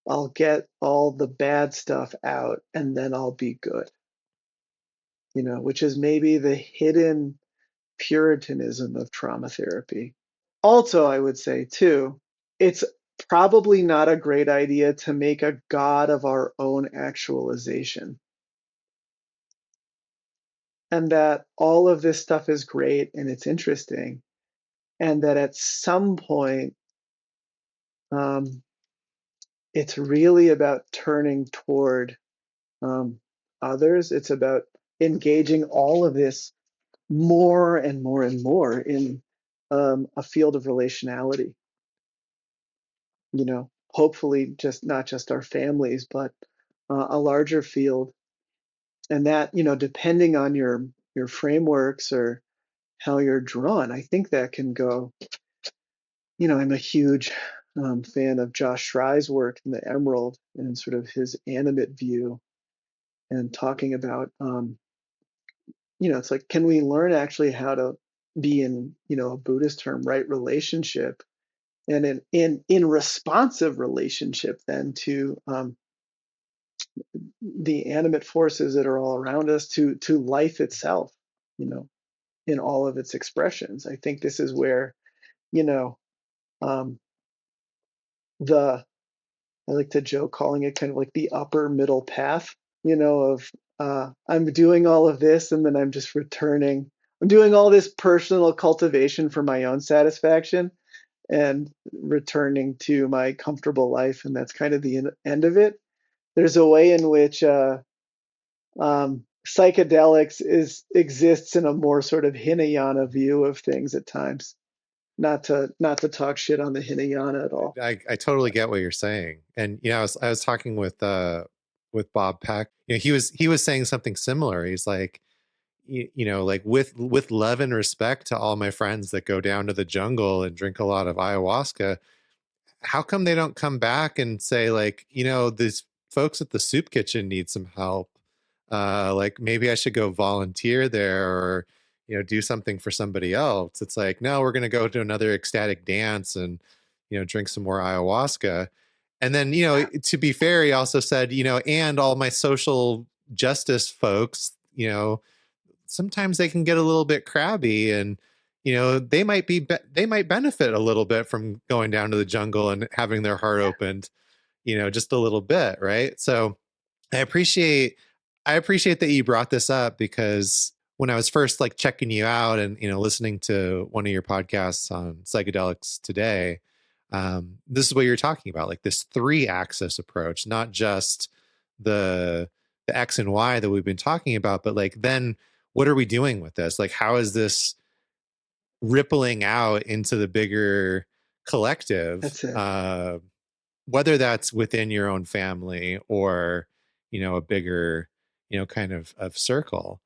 I'll get all the bad stuff out and then I'll be good, which is maybe the hidden puritanism of trauma therapy. Also, I would say too, it's probably not a great idea to make a god of our own actualization. And that all of this stuff is great and it's interesting. And that at some point, um, it's really about turning toward others. It's about engaging all of this more and more and more in a field of relationality. Hopefully just not just our families, but a larger field. And that, depending on your frameworks or how you're drawn, I think that can go. I'm a huge fan of Josh Schrei's work in the Emerald and sort of his animate view and talking about, it's like, can we learn actually how to be in, a Buddhist term, right relationship and in responsive relationship then to the animate forces that are all around us to life itself, you know, in all of its expressions. I think this is where, you know, um, the I like to joke calling it kind of like the upper middle path, of I'm doing all of this and then I'm just returning. I'm doing all this personal cultivation for my own satisfaction and returning to my comfortable life. And that's kind of the end of it. There's a way in which psychedelics exists in a more sort of Hinayana view of things at times. Not to talk shit on the Hinayana at all. I totally get what you're saying. And I was talking with Bob Peck. He was saying something similar. He's like, like with love and respect to all my friends that go down to the jungle and drink a lot of ayahuasca, how come they don't come back and say, like, these folks at the soup kitchen need some help, like maybe I should go volunteer there, or do something for somebody else. It's like, no, we're going to go to another ecstatic dance and drink some more ayahuasca. And then, to be fair, he also said, and all my social justice folks, sometimes they can get a little bit crabby, and they might benefit a little bit from going down to the jungle and having their heart opened, just a little bit, right? So i appreciate I appreciate that you brought this up, because when I was first like checking you out and listening to one of your podcasts on psychedelics today, this is what you're talking about, like this 3-axis approach, not just the X and Y that we've been talking about, but like, then what are we doing with this? Like, how is this rippling out into the bigger collective? That's it. Whether that's within your own family or, a bigger, kind of circle.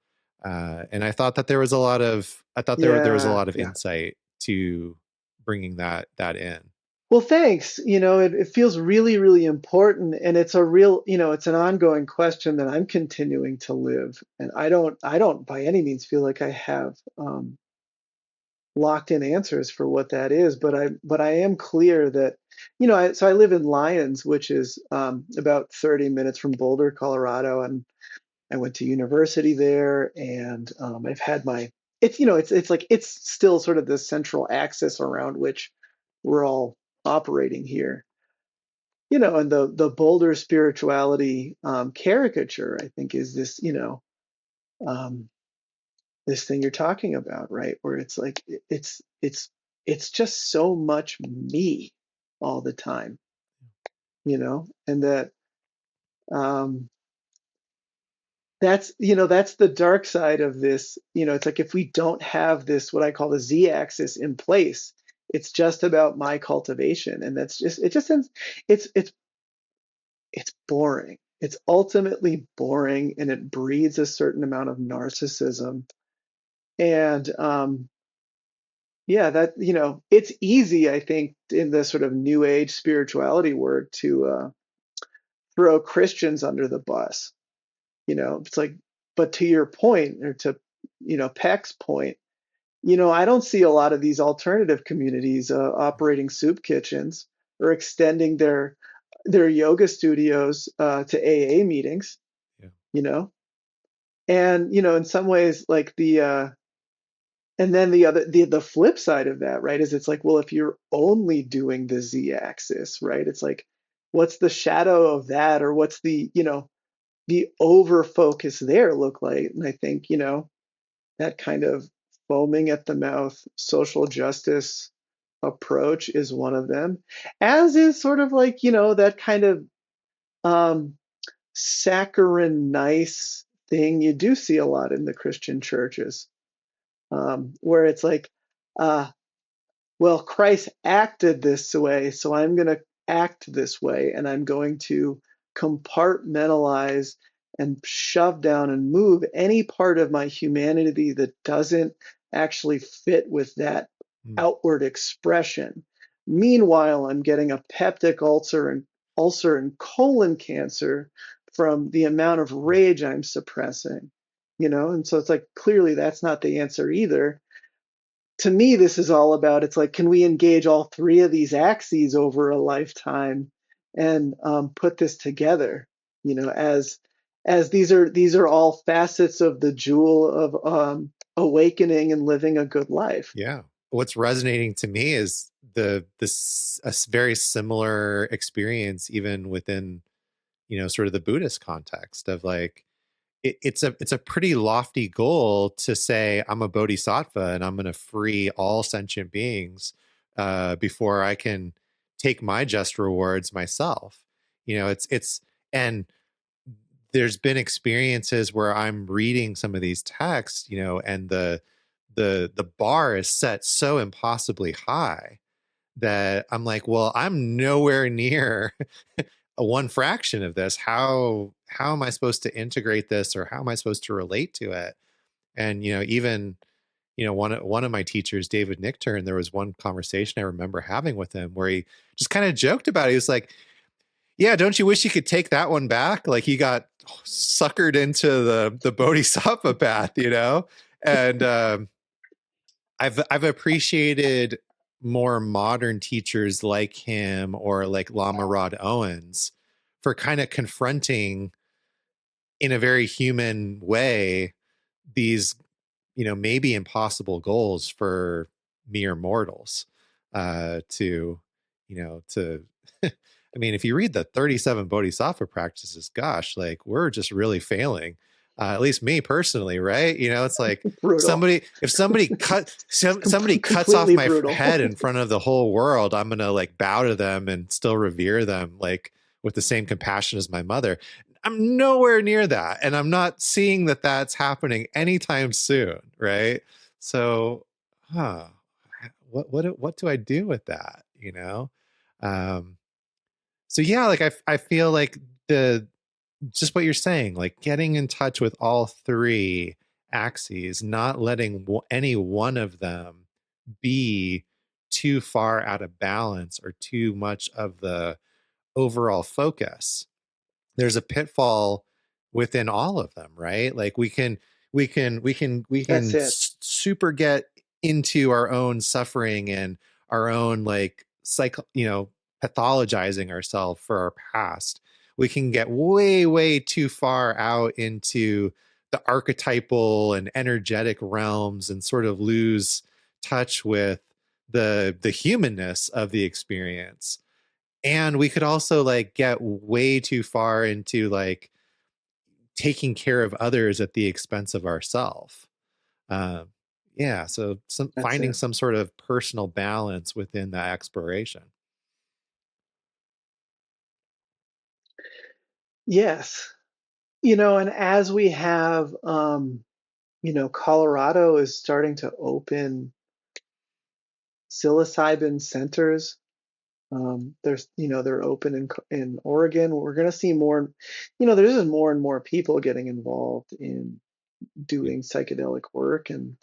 And I thought that there was a lot of, there was a Yeah, lot of yeah. insight to bringing that in. Well, thanks. It feels really, really important, and it's a real, it's an ongoing question that I'm continuing to live, and I don't by any means feel like I have locked in answers for what that is, but I am clear that, so I live in Lyons, which is about 30 minutes from Boulder, Colorado, and I went to university there, and I've had my, it's like it's still sort of the central axis around which we're all operating here. And the Boulder spirituality caricature, I think, is this, um, this thing you're talking about, right? Where it's like it's just so much me all the time, and um, that's the dark side of this. It's like if we don't have this, what I call the Z-axis in place, it's just about my cultivation, and it just ends. It's boring. It's ultimately boring, and it breeds a certain amount of narcissism. And yeah, that it's easy, I think, in the sort of new age spirituality work to throw Christians under the bus. It's like, but to your point, or to Peck's point, I don't see a lot of these alternative communities operating soup kitchens or extending their yoga studios to AA meetings. Yeah. You know, and in some ways, like and then the flip side of that, right, is it's like, well, if you're only doing the Z-axis, right, it's like, what's the shadow of that, or what's the over focus there look like? And I think that kind of foaming at the mouth social justice approach is one of them, as is sort of like that kind of um saccharine nice thing you do see a lot in the Christian churches, where it's like, uh, well, Christ acted this way, so I'm going to act this way, and I'm going to compartmentalize and shove down and move any part of my humanity that doesn't actually fit with that Mm. outward expression. Meanwhile, I'm getting a peptic ulcer and colon cancer from the amount of rage I'm suppressing. And so it's like, clearly that's not the answer either. To me, this is all about, it's like, can we engage all three of these axes over a lifetime and put this together, as these are all facets of the jewel of awakening and living a good life. Yeah. What's resonating to me is a very similar experience, even within, sort of the Buddhist context of like, it's a pretty lofty goal to say I'm a bodhisattva and I'm going to free all sentient beings before I can take my just rewards myself. It's and there's been experiences where I'm reading some of these texts, and the bar is set so impossibly high that I'm like, well, I'm nowhere near a one fraction of this. How am I supposed to integrate this, or how am I supposed to relate to it? And even one of my teachers, David Nichtern, there was one conversation I remember having with him where he just kind of joked about it. He was like, yeah, don't you wish you could take that one back? Like he got suckered into the bodhisattva path, And I've appreciated more modern teachers like him or like Lama Rod Owens for kind of confronting in a very human way these maybe impossible goals for mere mortals to to I mean, if you read the 37 bodhisattva practices, gosh, like we're just really failing, at least me personally, right? It's like Brutal. if somebody cuts off Completely my brutal. head in front of the whole world, I'm gonna like bow to them and still revere them like with the same compassion as my mother. I'm nowhere near that, and I'm not seeing that that's happening anytime soon, right? So, huh, what do I do with that? Um, so yeah, like I feel like the just what you're saying, like getting in touch with all three axes, not letting any one of them be too far out of balance or too much of the overall focus. There's a pitfall within all of them, right? Like we can That's it. super get into our own suffering and our own like pathologizing ourselves for our past. We can get way way too far out into the archetypal and energetic realms and sort of lose touch with the humanness of the experience. And we could also like get way too far into like taking care of others at the expense of ourself. Um, yeah, so That's finding it. some sort of personal balance within that exploration. Yes. And as we have, Colorado is starting to open psilocybin centers. They're open in Oregon. We're going to see more, there's just more and more people getting involved in Yeah. doing psychedelic work, and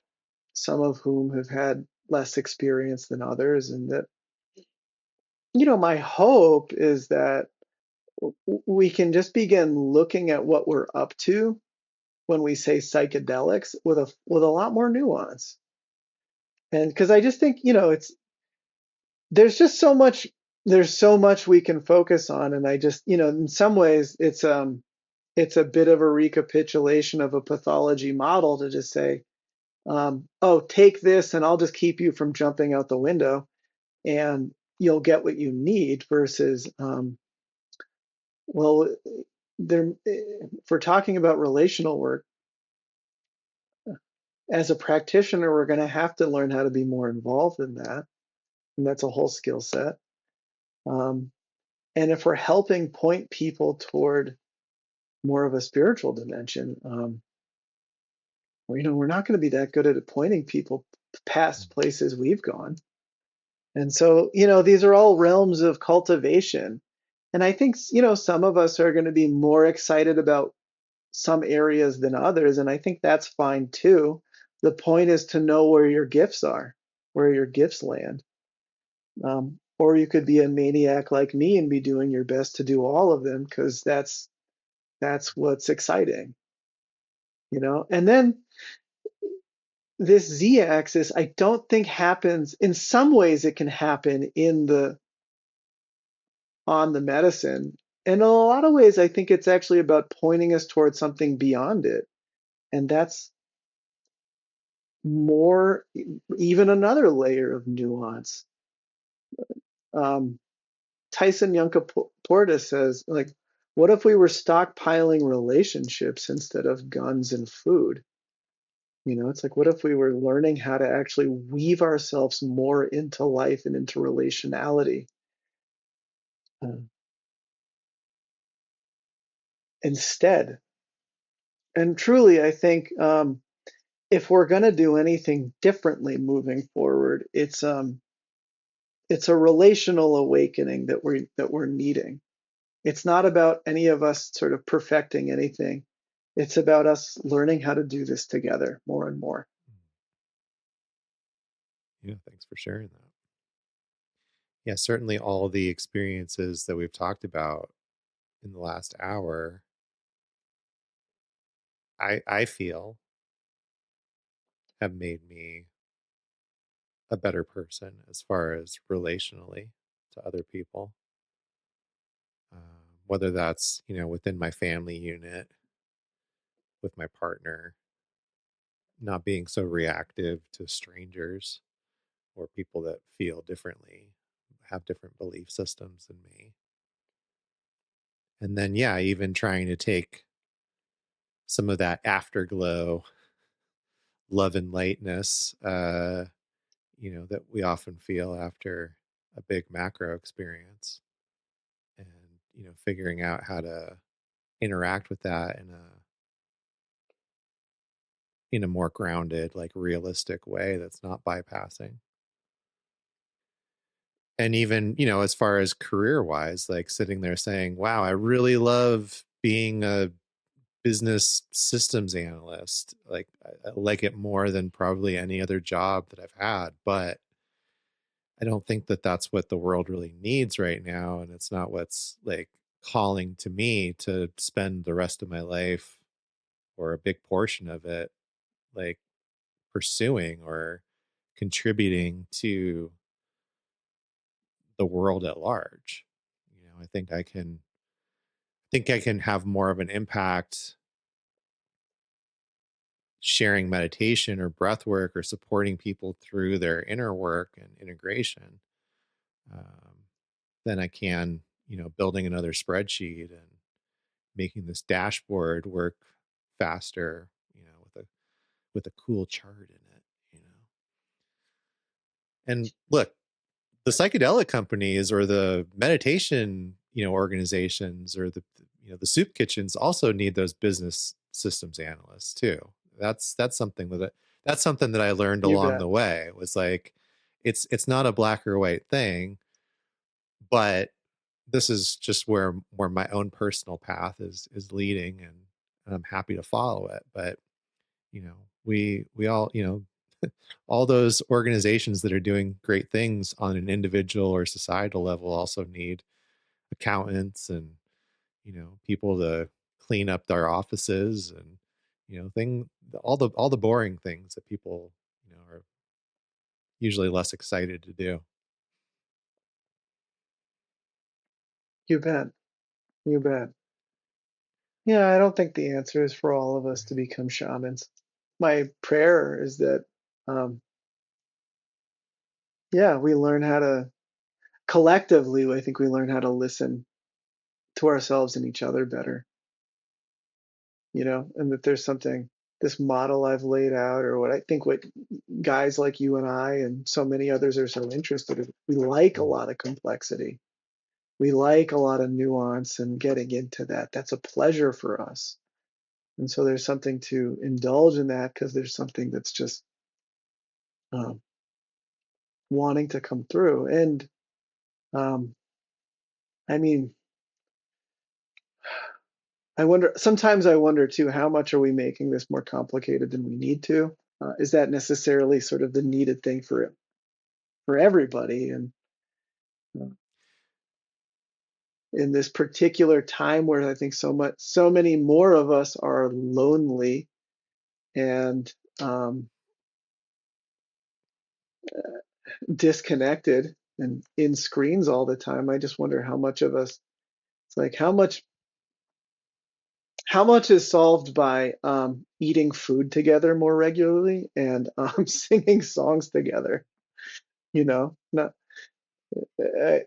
some of whom have had less experience than others. And that, my hope is that we can just begin looking at what we're up to when we say psychedelics with a lot more nuance. And because I just think, it's there's just so much we can focus on. And I just, in some ways it's a bit of a recapitulation of a pathology model to just say, oh, take this and I'll just keep you from jumping out the window and you'll get what you need, versus well, there if we're talking about relational work, as a practitioner, we're going to have to learn how to be more involved in that. And that's a whole skill set. Um, and if we're helping point people toward more of a spiritual dimension, we're not going to be that good at pointing people past places we've gone. And so, these are all realms of cultivation. And I think, some of us are going to be more excited about some areas than others. And I think that's fine too. The point is to know where your gifts are, where your gifts land. Or you could be a maniac like me and be doing your best to do all of them, because that's what's exciting, And then this z-axis, I don't think happens. In some ways it can happen on the medicine. In a lot of ways, I think it's actually about pointing us towards something beyond it. And that's more, even another layer of nuance. Um, Tyson Yunkaporta says, like, what if we were stockpiling relationships instead of guns and food? It's like, what if we were learning how to actually weave ourselves more into life and into relationality uh, instead? And truly, I think if we're going to do anything differently moving forward, it's a relational awakening that we're needing. It's not about any of us sort of perfecting anything. It's about us learning how to do this together more and more. Yeah, thanks for sharing that. Yeah, certainly all the experiences that we've talked about in the last hour, I feel have made me a better person as far as relationally to other people. Whether that's, within my family unit, with my partner, not being so reactive to strangers or people that feel differently, have different belief systems than me. And then, yeah, even trying to take some of that afterglow, love and lightness, that we often feel after a big macro experience, and, figuring out how to interact with that in a more grounded, like realistic way that's not bypassing. And even, as far as career wise, like sitting there saying, wow, I really love being a business systems analyst. Like I like it more than probably any other job that I've had, but I don't think that that's what the world really needs right now. And it's not what's like calling to me to spend the rest of my life or a big portion of it, like pursuing or contributing to the world at large. I think I can have more of an impact sharing meditation or breath work or supporting people through their inner work and integration, um, than I can, building another spreadsheet and making this dashboard work faster, with a cool chart in it. And look, the psychedelic companies or the meditation, organizations or the soup kitchens also need those business systems analysts too. That's something that's something that I learned You along bet. the way. It was like it's not a black or white thing, but this is just where my own personal path is leading, and I'm happy to follow it. But you know, we all, all those organizations that are doing great things on an individual or societal level also need accountants and, people to clean up their offices and, all the boring things that people, are usually less excited to do. You bet. You bet. Yeah, I don't think the answer is for all of us to become shamans. My prayer is that, um, yeah, we learn how to collectively, I think we learn how to listen to ourselves and each other better, and that there's something, this model I've laid out, or what guys like you and I and so many others are so interested in. We like a Mm. lot of complexity. We like a lot of nuance and getting into that. That's a pleasure for us. And so there's something to indulge in that because there's something that's just um, wanting to come through. And um, I mean, sometimes I wonder too, how much are we making this more complicated than we need to? Is that necessarily sort of the needed thing for everybody? And uh, in this particular time where I think so many more of us are lonely and um, disconnected and in screens all the time, I just wonder how much of us, it's like how much is solved by eating food together more regularly and singing songs together. Not I,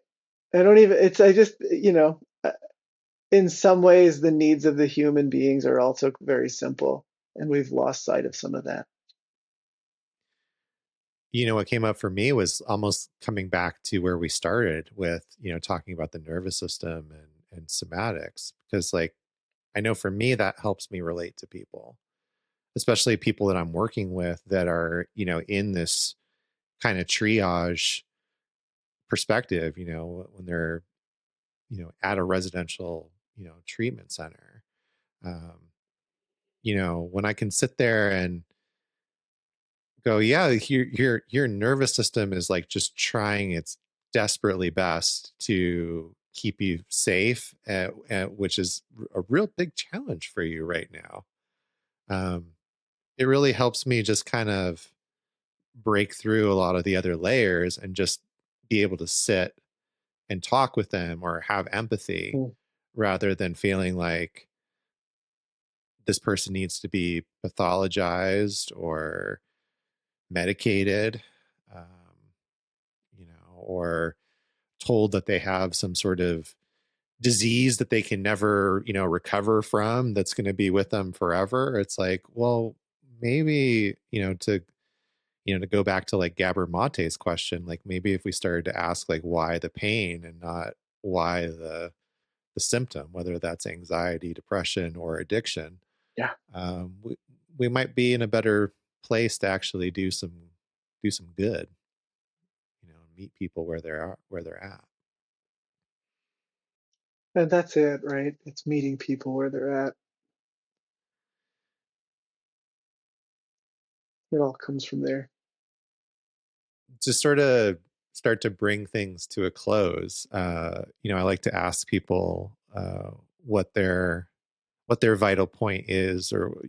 I don't even. It's I just in some ways the needs of the human beings are also very simple, and we've lost sight of some of that. What came up for me was almost coming back to where we started with, talking about the nervous system and somatics, because like I know for me that helps me relate to people, especially people that I'm working with that are, in this kind of triage perspective, when they're, at a residential, treatment center. Um, when I can sit there and go, yeah, your nervous system is like just trying its desperately best to keep you safe, which is a real big challenge for you right now. Um, it really helps me just kind of break through a lot of the other layers and just be able to sit and talk with them or have empathy Mm. rather than feeling like this person needs to be pathologized or medicated, um, or told that they have some sort of disease that they can never, recover from that's going to be with them forever. It's like, well, maybe, to go back to like Gabor Mate's question, like maybe if we started to ask like why the pain and not why the symptom, whether that's anxiety, depression, or addiction, Yeah, we might be in a better place to actually do some good, meet people where they're at. and that's it, right? It's meeting people where they're at. It all comes from there. To sort of start to bring things to a close, I like to ask people what their vital point is, or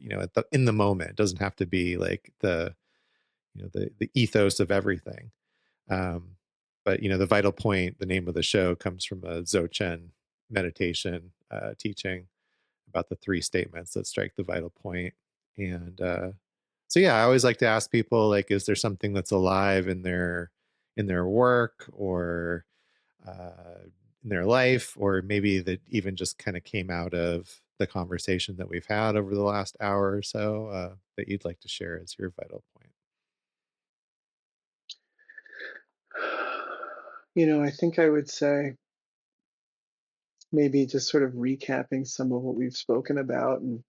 in the moment. It doesn't have to be like the ethos of everything. Um, but the vital point, the name of the show comes from a Dzogchen meditation teaching about the three statements that strike the vital point. And So yeah, I always like to ask people, like, is there something that's alive in their work or uh, in their life, or maybe that even just kind of came out of the conversation that we've had over the last hour or so, that you'd like to share as your vital point? I think I would say maybe just sort of recapping some of what we've spoken about, and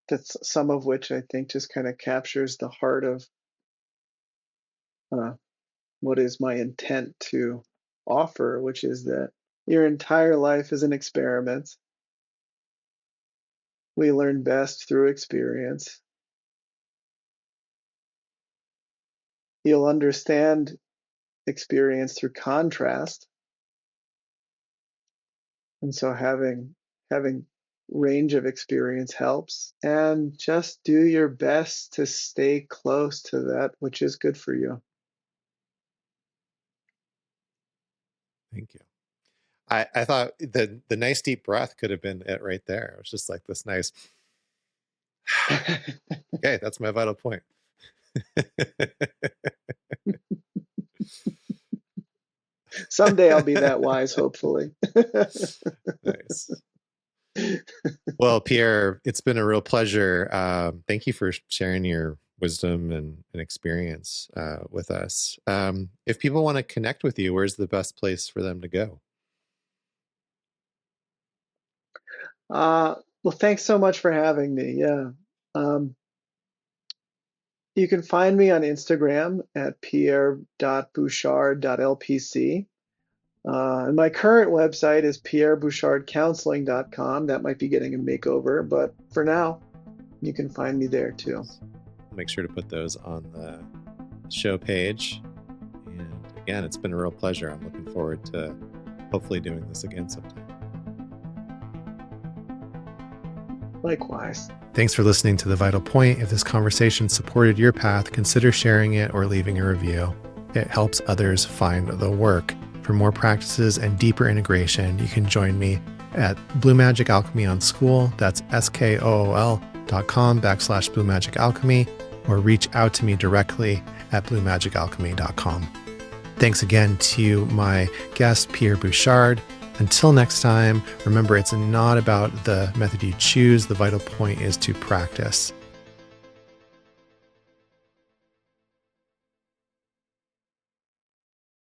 that's some of which I think just kind of captures the heart of uh, what is my intent to offer, which is that your entire life is an experiment. We learn best through experience. You'll understand experience through contrast. And so having range of experience helps. And just do your best to stay close to that which is good for you. Thank you. I thought the nice deep breath could have been it right there. It was just like this nice, okay, that's my vital point. Someday I'll be that wise, hopefully. Nice. Well, Pierre, it's been a real pleasure. Thank you for sharing your wisdom and experience with us. If people want to connect with you, where's the best place for them to go? Well, thanks so much for having me. Yeah. Um, you can find me on Instagram at pierre.bouchard.lpc. And my current website is pierrebouchardcounseling.com. That might be getting a makeover, but for now, you can find me there too. I'll make sure to put those on the show page. And again, it's been a real pleasure. I'm looking forward to hopefully doing this again sometime. Likewise. Thanks for listening to The Vital Point. If this conversation supported your path, consider sharing it or leaving a review. It helps others find the work. For more practices and deeper integration, you can join me at Blue Magic Alchemy on School. That's skool.com/Blue Magic Alchemy, or reach out to me directly at bluemagicalchemy.com. Thanks again to my guest, Pierre Bouchard. Until next time, remember, it's not about the method you choose. The vital point is to practice.